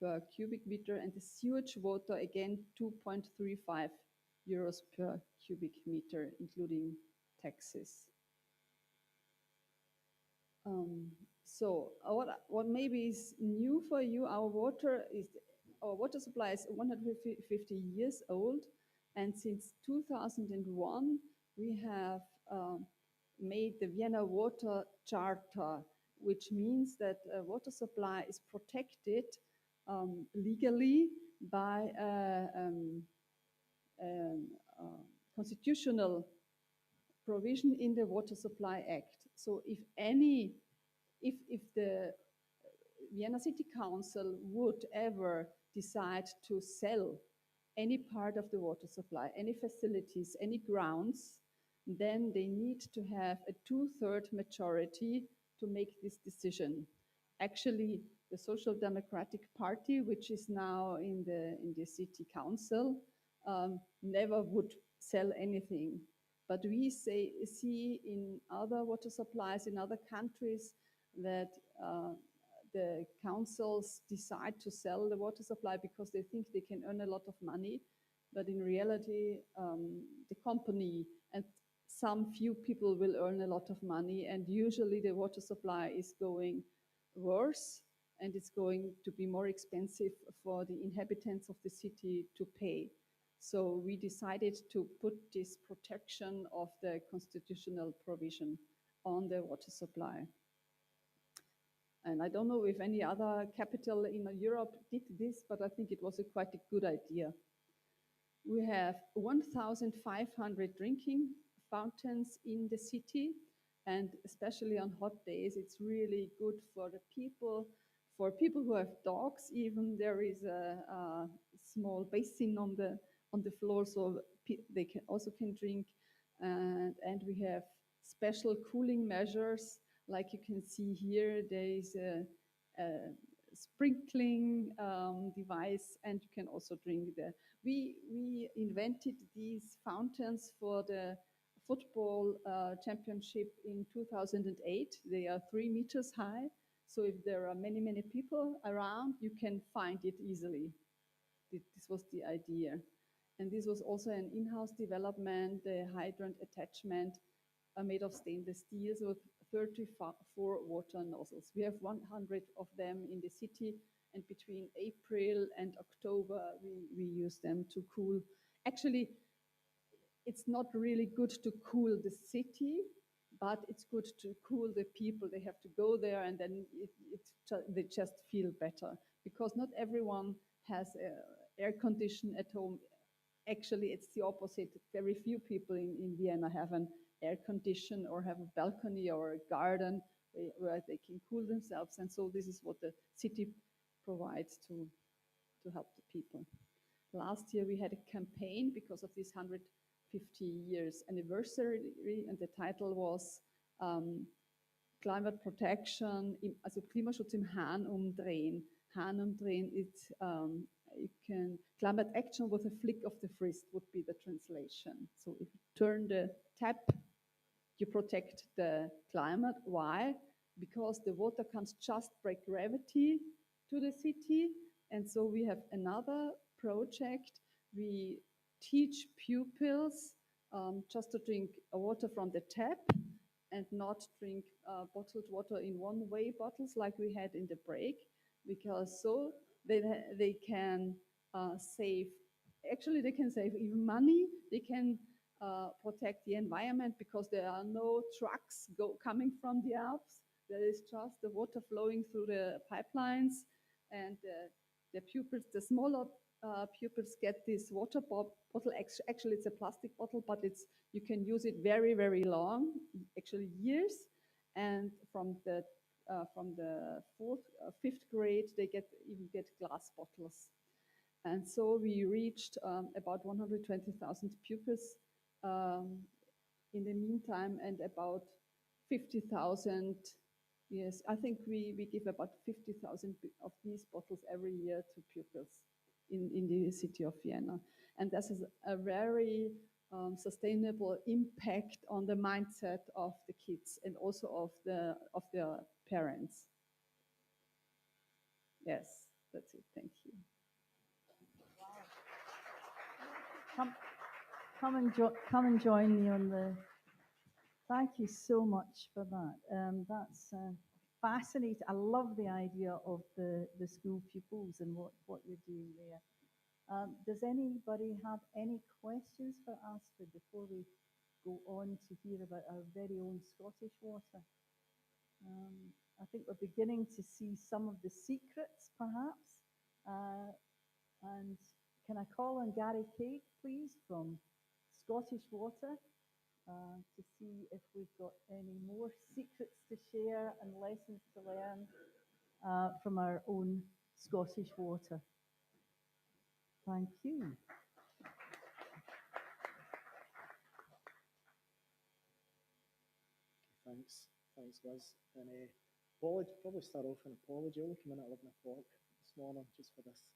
per cubic meter, and the sewage water again 2.35 euros per cubic meter, including taxes. So what maybe is new for you, our water supply is 150 years old, and since 2001 we have made the Vienna Water Charter, which means that water supply is protected legally by constitutional provision in the Water Supply Act. So if the Vienna City Council would ever decide to sell any part of the water supply, any facilities, any grounds, then they need to have a 2/3 majority to make this decision. Actually, the Social Democratic Party, which is now in the city council, never would sell anything. But we see in other water supplies in other countries that the councils decide to sell the water supply because they think they can earn a lot of money. But in reality, the company and some few people will earn a lot of money, and usually the water supply is going worse, and it's going to be more expensive for the inhabitants of the city to pay. So we decided to put this protection of the constitutional provision on the water supply. And I don't know if any other capital in Europe did this, but I think it was quite a good idea. We have 1,500 drinking fountains in the city, and especially on hot days, it's really good for the people. For people who have dogs, even there is a small basin on the floor, so they can drink. And we have special cooling measures, like you can see here. There is sprinkling device, and you can also drink there. We invented these fountains for the football championship in 2008. They are 3 meters high, so if there are many people around, you can find it easily. This was the idea. And this was also an in-house development. The hydrant attachment are made of stainless steel with 34 water nozzles. We have 100 of them in the city, and between April and October, we use them to cool. Actually, it's not really good to cool the city, but it's good to cool the people. They have to go there, and then they just feel better, because not everyone has air condition at home. Actually, it's the opposite. Very few people in Vienna have an air condition or have a balcony or a garden where they can cool themselves. And so this is what the city provides to help the people. Last year we had a campaign because of this 150 years anniversary, and the title was Climate Protection, also Klimaschutz im Hahn umdrehen. Hahn umdrehen, it's climate action with a flick of the wrist would be the translation. So if you turn the tap, you protect the climate. Why? Because the water comes just by gravity to the city. And so we have another project. We teach pupils just to drink water from the tap and not drink bottled water in one-way bottles like we had in the break, because so they can save, actually they can save even money, they can protect the environment, because there are no trucks coming from the Alps. There is just the water flowing through the pipelines, and the pupils, the smaller pupils get this water bottle. Actually, it's a plastic bottle, but you can use it very, very long, actually years. And from the fifth grade, they even get glass bottles. And so we reached about 120,000 pupils in the meantime, and about 50,000. Yes, I think we give about 50,000 of these bottles every year to pupils in the city of Vienna. And this is a very sustainable impact on the mindset of the kids and also of their parents. Yes, that's it. Thank you. Come and join me on the. Thank you so much for that. That's fascinating. I love the idea of the school pupils and what you're doing there. Does anybody have any questions for Astrid before we go on to hear about our very own Scottish water? I think we're beginning to see some of the secrets, perhaps. And can I call on Gary Craig, please, from Scottish Water, to see if we've got any more secrets to share and lessons to learn from our own Scottish water. Thank you. Thanks, Liz. And probably start off an apology. I only came in at 11 o'clock this morning just for this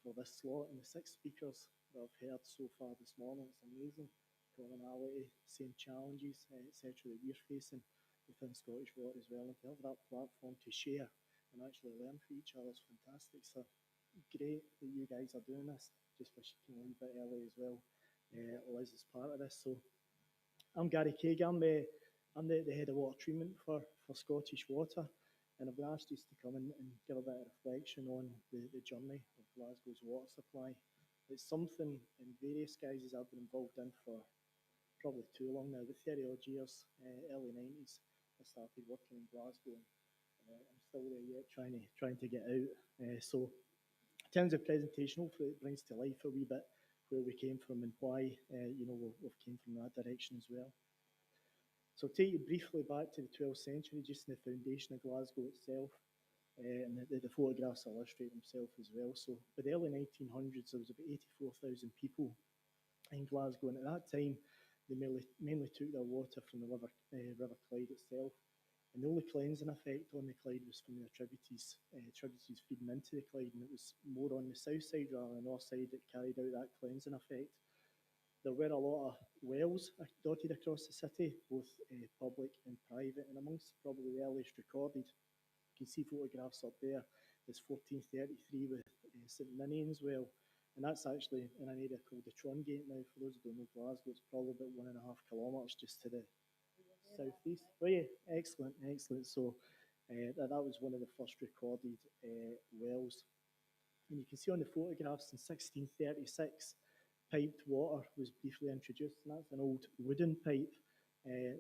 for this slot. And the 6 speakers that I've heard so far this morning, it's amazing. Commonality, same challenges, etc. that we're facing within Scottish Water as well. And to have that platform to share and actually learn from each other is fantastic. So great that you guys are doing this. Just wish you came a bit early as well. Liz is part of this. So I'm Gary Craig. I'm the head of water treatment for Scottish Water, and I've been asked just to come and give a bit of reflection on the journey of Glasgow's water supply. It's something in various guises I've been involved in for probably too long now, but 30 odd years, early 90s, I started working in Glasgow, and I'm still there yet, trying to get out. So in terms of presentation, hopefully it brings to life a wee bit where we came from and why we've came from that direction as well. So I'll take you briefly back to the 12th century, just in the foundation of Glasgow itself, and the photographs illustrate themselves as well. So by the early 1900s, there was about 84,000 people in Glasgow, and at that time, they mainly took their water from the River Clyde itself. And the only cleansing effect on the Clyde was from the tributaries feeding into the Clyde, and it was more on the south side rather than the north side that carried out that cleansing effect. There were a lot of wells dotted across the city, both public and private, and amongst probably the earliest recorded, you can see photographs up there, is 1433 with St Ninian's Well, and that's actually in an area called the Trongate now. For those who don't know Glasgow, it's probably about 1.5 kilometres just to the southeast. Oh yeah, excellent, excellent. So that was one of the first recorded wells. And you can see on the photographs in 1636, piped water was briefly introduced, and that's an old wooden pipe.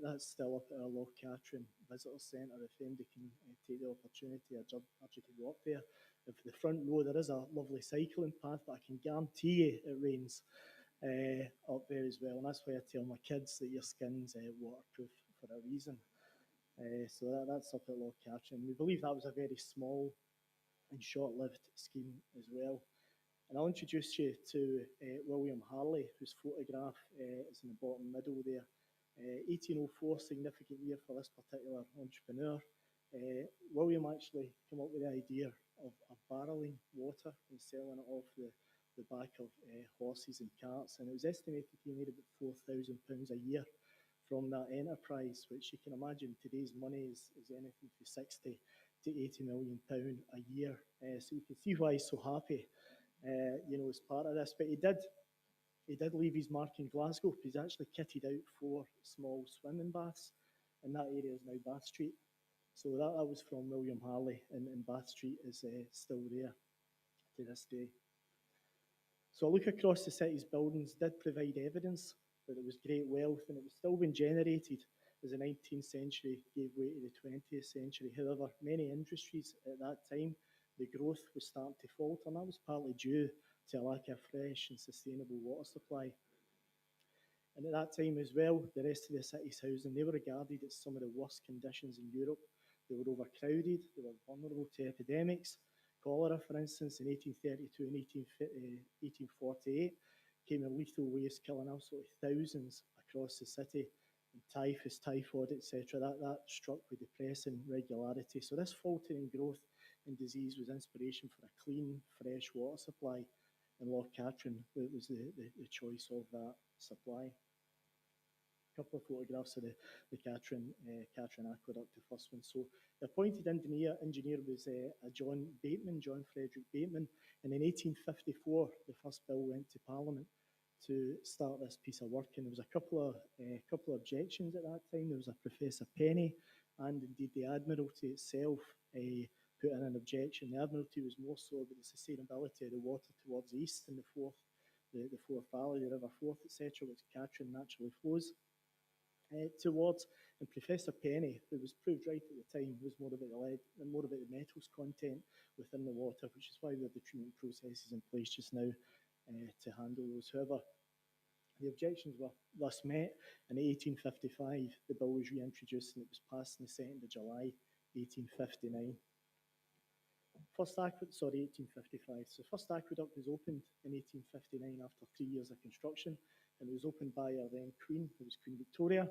That's still up at our Loch Katrine Visitor Centre. If anybody can take the opportunity, I'd urge you to go up there. And for the front row, there is a lovely cycling path, but I can guarantee you it rains up there as well. And that's why I tell my kids that your skin's waterproof for a reason. So that's up at Loch Katrine. We believe that was a very small and short-lived scheme as well. And I'll introduce you to William Harley, whose photograph is in the bottom middle there. 1804, significant year for this particular entrepreneur. William actually came up with the idea of barrelling water and selling it off the back of horses and carts, and it was estimated he made about £4,000 a year from that enterprise, which you can imagine today's money is anything from 60 to 80 million pound a year. So you can see why he's so happy, as part of this. But he did leave his mark in Glasgow. He's actually kitted out 4 small swimming baths, and that area is now Bath Street. So that was from William Harley, and Bath Street is still there to this day. So a look across the city's buildings did provide evidence that there was great wealth, and it was still being generated as the 19th century gave way to the 20th century. However, many industries at that time, the growth was starting to falter, and that was partly due to a lack of fresh and sustainable water supply. And at that time as well, the rest of the city's housing, they were regarded as some of the worst conditions in Europe. They were overcrowded, they were vulnerable to epidemics. Cholera, for instance, in 1832 and 1848, came in lethal waves, killing absolutely thousands across the city. And typhus, typhoid, etc., that struck with depressing regularity. So this faltering growth and disease was inspiration for a clean, fresh water supply. And Loch Katrine was the choice of that supply. A couple of photographs of the Katrine Aqueduct, the first one. So the appointed engineer was John Frederick Bateman, and in 1854 the first bill went to Parliament to start this piece of work. And there was a couple of objections at that time. There was a Professor Penny, and indeed the Admiralty itself put in an objection. The Admiralty was more so about the sustainability of the water towards the east and the Forth Valley, the River Forth, etc., which Katrine naturally flows towards. And Professor Penny, who was proved right at the time, was more about the lead and more about the metals content within the water, which is why we have the treatment processes in place just now to handle those. However, the objections were thus met, and in 1855 the bill was reintroduced, and it was passed on the 2nd of July 1859. 1855. So first aqueduct was opened in 1859 after 3 years of construction, and it was opened by our then Queen, who was Queen Victoria.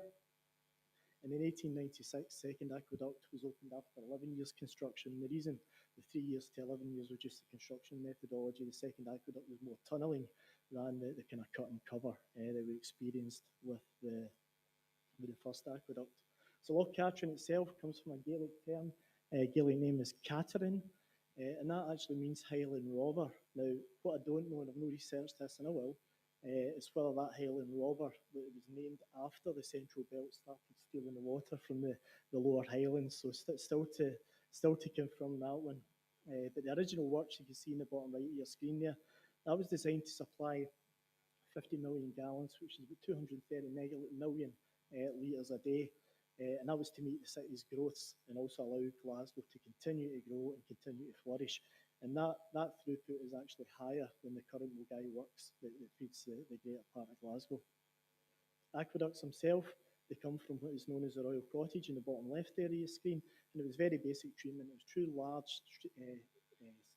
And in 1896, second aqueduct was opened after 11 years construction. The reason the 3 years to 11 years was just the construction methodology. The second aqueduct was more tunnelling than the kind of cut and cover that we experienced with the first aqueduct. So Loch Katrine itself comes from a Gaelic term. Gaelic name is Catherine, and that actually means Highland robber. Now, what I don't know, and I've no researched this, and I will, is whether that Highland robber that was named after the Central Belt started stealing the water from the lower Highlands. So still to confirm that one. But the original works you can see in the bottom right of your screen there, that was designed to supply 50 million gallons, which is about 230 million litres a day. And that was to meet the city's growths and also allow Glasgow to continue to grow and continue to flourish. And that throughput is actually higher than the current Mulgai works that feeds the greater part of Glasgow. Aqueducts themselves, they come from what is known as the Royal Cottage in the bottom left area of the screen, and it was very basic treatment. It was true large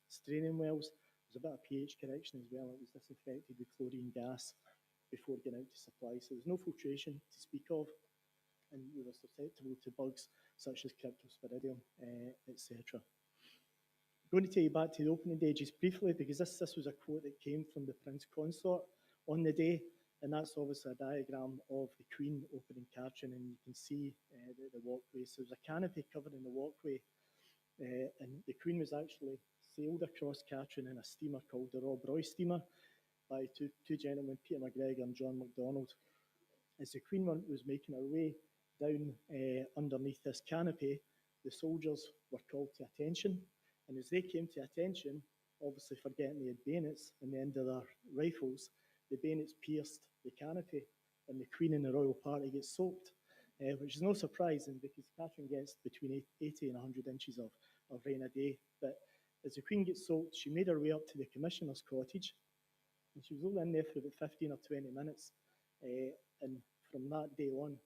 straining wells. There was a bit of pH correction as well. It was disinfected with chlorine gas before getting out to supply. So there was no filtration to speak of, and we were susceptible to bugs such as cryptosporidium, etc. I'm going to take you back to the opening day just briefly, because this was a quote that came from the Prince Consort on the day, and that's obviously a diagram of the Queen opening Katrin, and you can see the walkway. So there's a canopy covering the walkway, and the Queen was actually sailed across Katrin in a steamer called the Rob Roy steamer by two gentlemen, Peter McGregor and John MacDonald. As the Queen was making her way down underneath this canopy, the soldiers were called to attention, and as they came to attention, obviously forgetting they had bayonets in the end of their rifles, the bayonets pierced the canopy, and the Queen and the royal party get soaked, which is no surprising because Catherine gets between 80 and 100 inches of rain a day. But as the Queen gets soaked, she made her way up to the Commissioner's cottage, and she was only in there for about 15 or 20 minutes. And from that day on,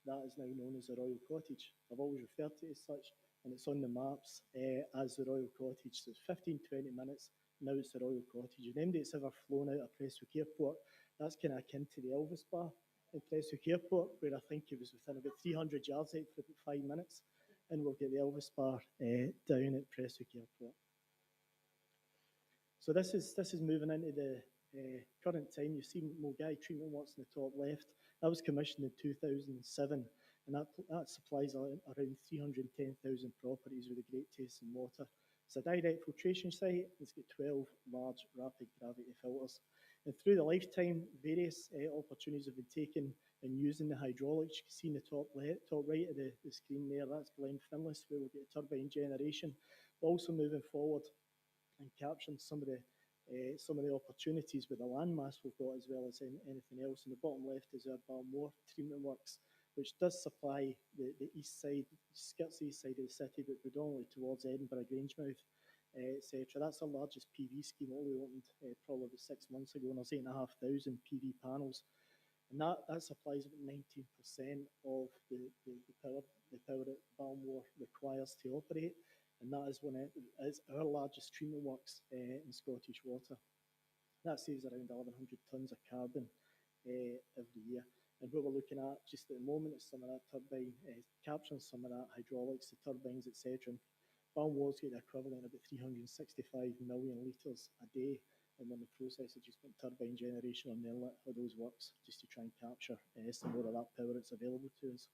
that is now known as the Royal Cottage. I've always referred to it as such, and it's on the maps as the Royal Cottage. So it's 15, 20 minutes, now it's the Royal Cottage. And anybody that's ever flown out of Prestwick Airport, that's kind of akin to the Elvis Bar in Prestwick Airport, where I think it was within about 300 yards out for about 5 minutes. And we'll get the Elvis Bar down at Prestwick Airport. So this is moving into the current time. You see Mulgai Treatment Works in the top left. That was commissioned in 2007, and that supplies around 310,000 properties with a great taste in water. It's a direct filtration site. It's got 12 large rapid gravity filters. And through the lifetime, various opportunities have been taken in using the hydraulics. You can see in the top right of the screen there, that's Glen Finlass, where we'll get turbine generation. But also moving forward and capturing some of the opportunities with the landmass we've got, as well as anything else. In the bottom left is our Balmore Treatment Works, which does supply the east side, skirts the east side of the city, but predominantly towards Edinburgh, Grangemouth, etc. That's our largest PV scheme, only opened probably about 6 months ago, and there's 8,500 PV panels. And that supplies about 19% of the power that Balmore requires to operate. And that is our largest treatment works in Scottish water. That saves around 1,100 tonnes of carbon every year. And what we're looking at just at the moment is some of that turbine, capturing some of that hydraulics, the turbines, etc. Balmore's got the equivalent of about 365 million litres a day, and we're in the process of just putting turbine generation on the inlet of those works, just to try and capture some more of that power that's available to us.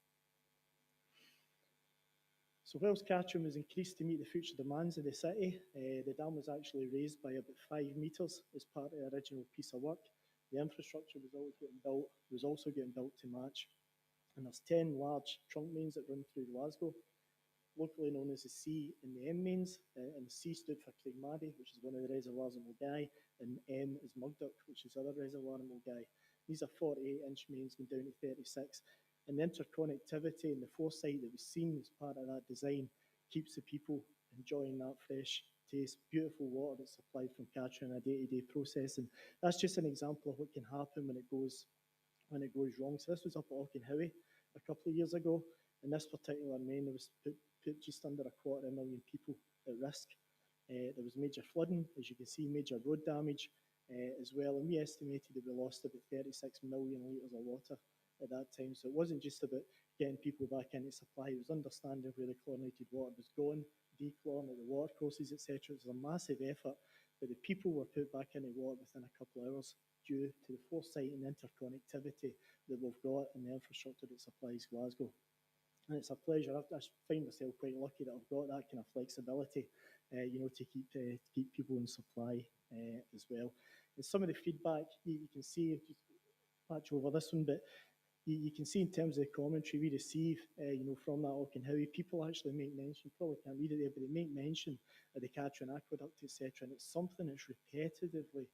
So whilst Katrin was increased to meet the future demands of the city, the dam was actually raised by about 5 metres as part of the original piece of work. The infrastructure was also getting built to match. And there's 10 large trunk mains that run through Glasgow, locally known as the C and the M mains. And the C stood for Craigmadie, which is one of the reservoirs in Mulgai, and M is Mugduck, which is the other reservoir in Mulgai. These are 48-inch mains going down to 36. And the interconnectivity and the foresight that was seen as part of that design keeps the people enjoying that fresh taste, beautiful water that's supplied from Katrin in a day-to-day process. And that's just an example of what can happen when it goes wrong. So this was up at Auchenhowie a couple of years ago, and this particular main was put just under 250,000 people at risk. There was major flooding, as you can see, major road damage as well, and we estimated that we lost about 36 million litres of water at that time. So it wasn't just about getting people back into supply, it was understanding where the chlorinated water was going, dechlorinating the water courses, etc. It was a massive effort, but the people were put back into water within a couple of hours due to the foresight and interconnectivity that we've got in the infrastructure that supplies Glasgow. And it's a pleasure. I find myself quite lucky that I've got that kind of flexibility, to keep people in supply as well. And some of the feedback you can see, just patch over this one, but you can see in terms of the commentary we receive, from that Auchenhowie, people actually make mention, probably can't read it there, but they make mention of the Katrin Aqueduct, etc. And it's something that's repetitively,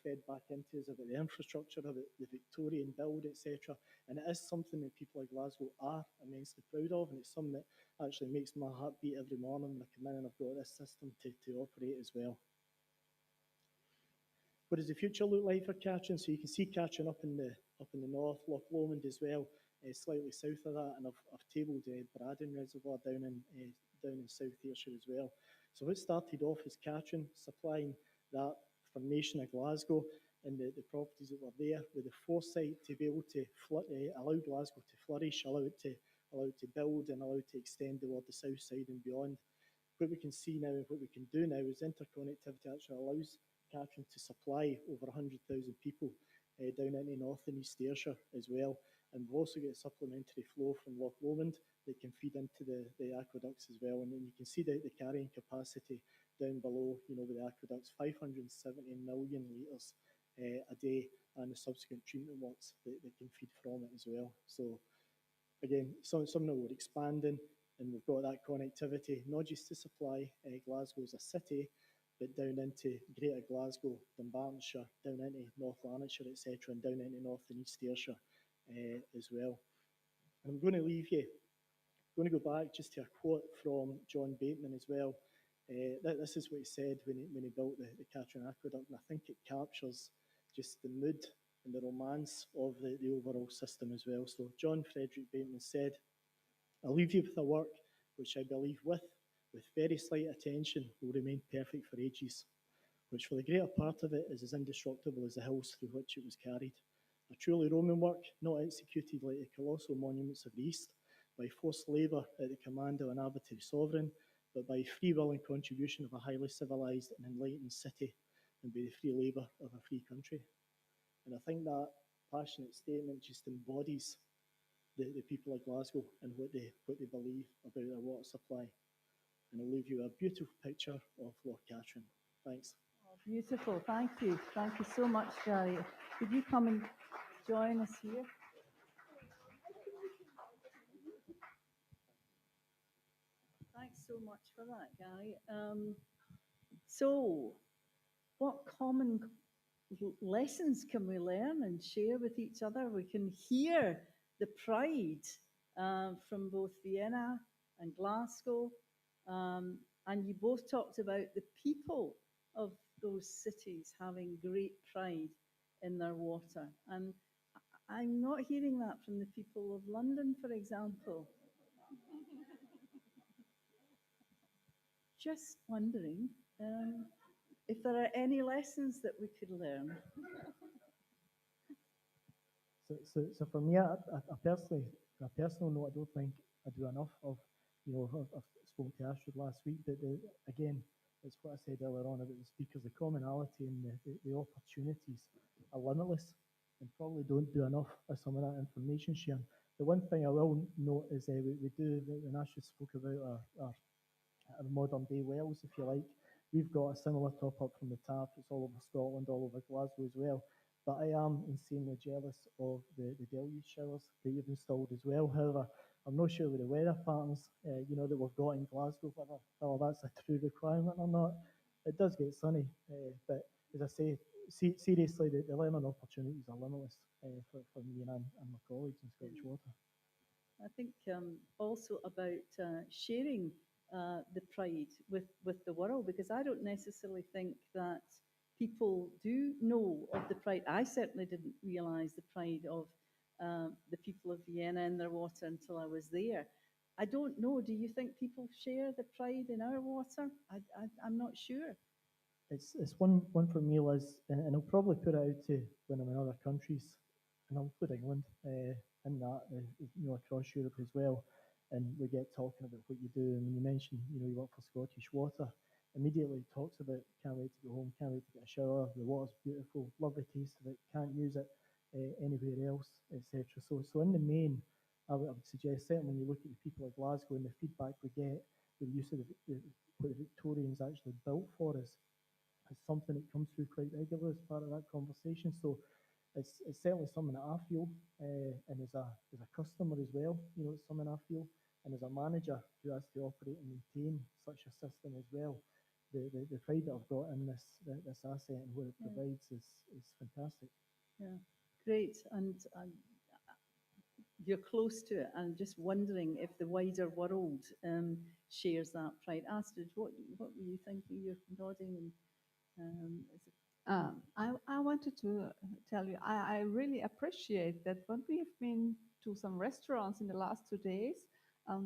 fed back into us about the infrastructure, about the Victorian build, etc. And it is something that people like Glasgow are immensely proud of, and it's something that actually makes my heart beat every morning when I come in and I've got this system to operate as well. What does the future look like for Katrin? So you can see Katrin up in the north, Loch Lomond as well, slightly south of that, and I've tabled Braddon Reservoir down in South Ayrshire as well. So it started off as Katrin, supplying that formation of Glasgow and the properties that were there, with the foresight to be able to allow Glasgow to flourish, allow it to allowed to build and allowed to extend toward the south side and beyond. What we can see now and what we can do now is interconnectivity actually allows Catherine to supply over 100,000 people down into North and East Ayrshire as well. And we've also got supplementary flow from Loch Lomond that can feed into the aqueducts as well. And then you can see the carrying capacity down below, with the aqueducts, 570 million litres a day, and the subsequent treatment works that can feed from it as well. So again, something that we're expanding, and we've got that connectivity, not just to supply Glasgow as a city, but down into Greater Glasgow, Dunbartonshire, down into North Lanarkshire, etc., and down into North and East Ayrshire as well. And I'm going to leave you, I'm going to go back just to a quote from John Bateman as well. This is what he said when he built the Catherine Aqueduct, and I think it captures just the mood and the romance of the overall system as well. So John Frederick Bateman said, "I'll leave you with a work which I believe with very slight attention will remain perfect for ages, which for the greater part of it is as indestructible as the hills through which it was carried. A truly Roman work, not executed like the colossal monuments of the East, by forced labour at the command of an arbitrary sovereign, but by free will and contribution of a highly civilised and enlightened city, and by the free labour of a free country." And I think that passionate statement just embodies the people of Glasgow and what they believe about their water supply. And I'll leave you a beautiful picture of Loch Catherine. Thanks. Oh, beautiful. Thank you. Thank you so much, Gary. Could you come and join us here? Thanks so much for that, Gary. So, what common lessons can we learn and share with each other? We can hear the pride from both Vienna and Glasgow. And you both talked about the people of those cities having great pride in their water. And I'm not hearing that from the people of London, for example. Just wondering if there are any lessons that we could learn. So for me, I personally, on a personal note, I don't think I do enough of, I've spoken to Astrid last week, but again, it's what I said earlier on about the speakers, the commonality and the opportunities are limitless, and probably don't do enough of some of that information sharing. The one thing I will note is we do, when Astrid spoke about our modern day wells, if you like, we've got a similar top up from the tap. It's all over Scotland, all over Glasgow as well. But I am insanely jealous of the deluge showers that you've installed as well. However, I'm not sure with the weather patterns, that we've got in Glasgow, whether that's a true requirement or not. It does get sunny, but as I say, seriously, the learning opportunities are limitless for me and my colleagues in Scottish Water. I think also about sharing the pride with the world, because I don't necessarily think that people do know of the pride. I certainly didn't realise the pride of the people of Vienna in their water until I was there. I don't know, do you think people share the pride in our water? I'm not sure. It's one for me, Liz, and I'll probably put it out to when I'm in other countries, and I'll put England in that, across Europe as well. And we get talking about what you do, and when you mention, you work for Scottish Water, immediately talks about can't wait to go home, can't wait to get a shower, the water's beautiful, lovely taste of it, can't use it anywhere else, etc. So in the main, I would suggest, certainly when you look at the people of Glasgow and the feedback we get with the use of what the Victorians actually built for us, it's something that comes through quite regularly as part of that conversation. So it's certainly something that I feel, and as a customer as well, it's something I feel, and as a manager who has to operate and maintain such a system as well, the pride that I've got in this asset and what it provides is fantastic. Yeah, great. And you're close to it. I'm just wondering if the wider world shares that pride. Astrid, what were you thinking? You're nodding. I wanted to tell you, I really appreciate that when we've been to some restaurants in the last 2 days,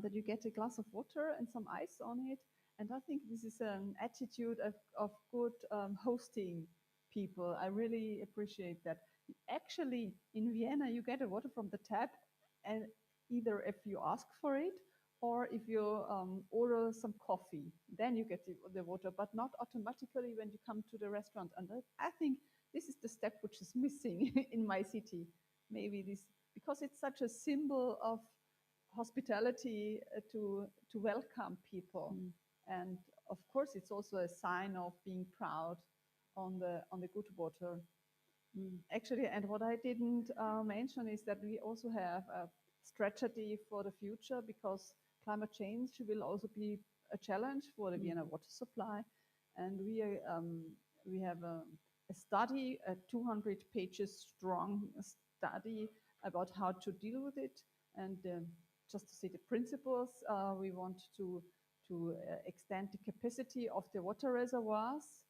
that you get a glass of water and some ice on it. And I think this is an attitude of good hosting people. I really appreciate that. Actually, in Vienna, you get a water from the tap, and either if you ask for it or if you order some coffee, then you get the water, but not automatically when you come to the restaurant. And I think this is the step which is missing in my city. Maybe this, because it's such a symbol of hospitality to welcome people. And of course, it's also a sign of being proud on the good water. Actually, and what I didn't mention is that we also have a strategy for the future, because climate change will also be a challenge for the Vienna water supply. And we have a study, a 200 pages strong study about how to deal with it. And just to see the principles, we want to extend the capacity of the water reservoirs.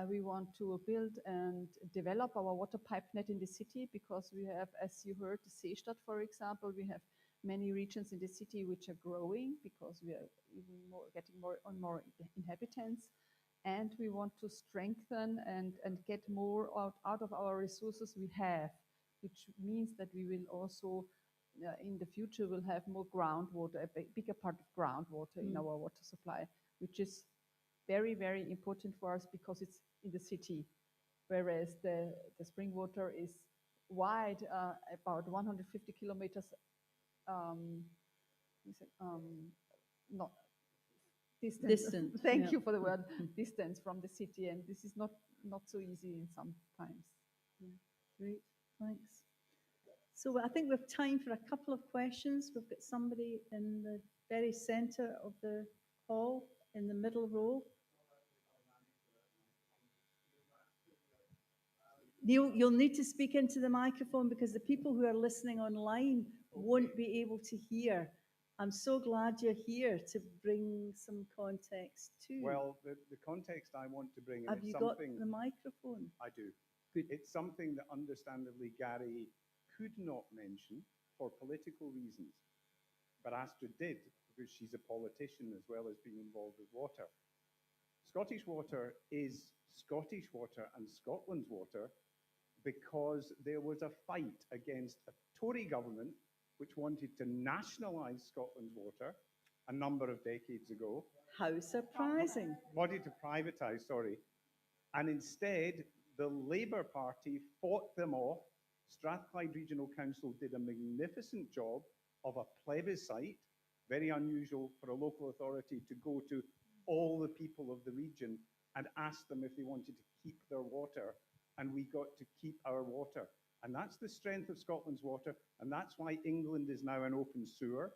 We want to build and develop our water pipe net in the city, because we have, as you heard, the Seestadt, for example, we have many regions in the city which are growing because we are even getting more and more inhabitants. And we want to strengthen and get more out of our resources we have, which means that we will also, in the future, will have more groundwater, a bigger part of groundwater in our water supply, which is very, very important for us because it's in the city, whereas the spring water is wide, about 150 kilometers, not distance. Thank you for the word, distance from the city, and this is not so easy in sometimes. Great, thanks. So I think we have time for a couple of questions. We've got somebody in the very center of the hall, in the middle row. Neil, you'll need to speak into the microphone because the people who are listening online won't be able to hear. I'm so glad you're here to bring some context too. Well, the context I want to bring in Have is you something... got the microphone? I do. Good. It's something that understandably Gary could not mention for political reasons, but Astrid did because she's a politician as well as being involved with water. Scottish water is Scottish water and Scotland's water because there was a fight against a Tory government which wanted to nationalise Scotland's water a number of decades ago. How surprising. Wanted to privatise, sorry. And instead, the Labour Party fought them off. Strathclyde Regional Council did a magnificent job of a plebiscite, very unusual for a local authority to go to all the people of the region and ask them if they wanted to keep their water, and we got to keep our water. And that's the strength of Scotland's water, and that's why England is now an open sewer,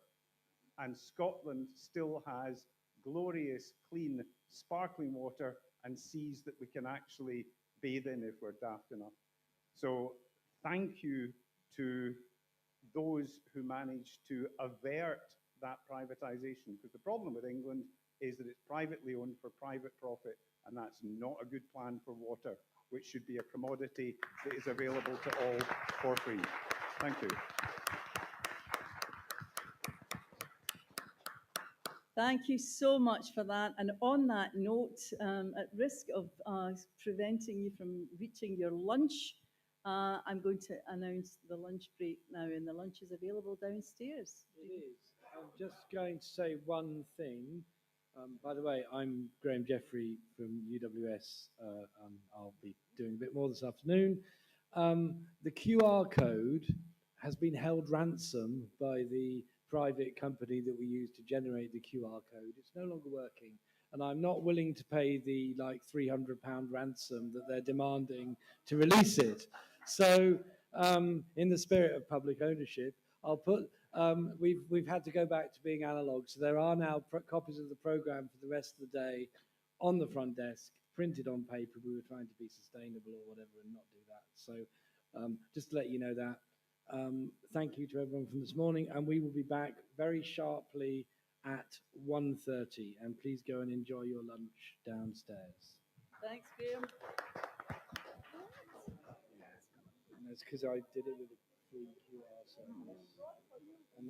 and Scotland still has glorious, clean, sparkling water and seas that we can actually bathe in if we're daft enough. So thank you to those who managed to avert that privatisation, because the problem with England is that it's privately owned for private profit, and that's not a good plan for water, which should be a commodity that is available to all for free. Thank you. Thank you so much for that. And on that note, at risk of preventing you from reaching your lunch, I'm going to announce the lunch break now, and the lunch is available downstairs. It is. I'm just going to say one thing. By the way, I'm Graham Jeffrey from UWS. I'll be doing a bit more this afternoon. The QR code has been held ransom by the private company that we use to generate the QR code. It's no longer working, and I'm not willing to pay the like £300 ransom that they're demanding to release it. So in the spirit of public ownership, I'll put, we've had to go back to being analog. So there are now copies of the program for the rest of the day on the front desk, printed on paper. We were trying to be sustainable or whatever and not do that. So just to let you know that. Thank you to everyone from this morning, and we will be back very sharply at 1:30, and please go and enjoy your lunch downstairs. Thanks, Graham. And that's because I did it with a free QR service. And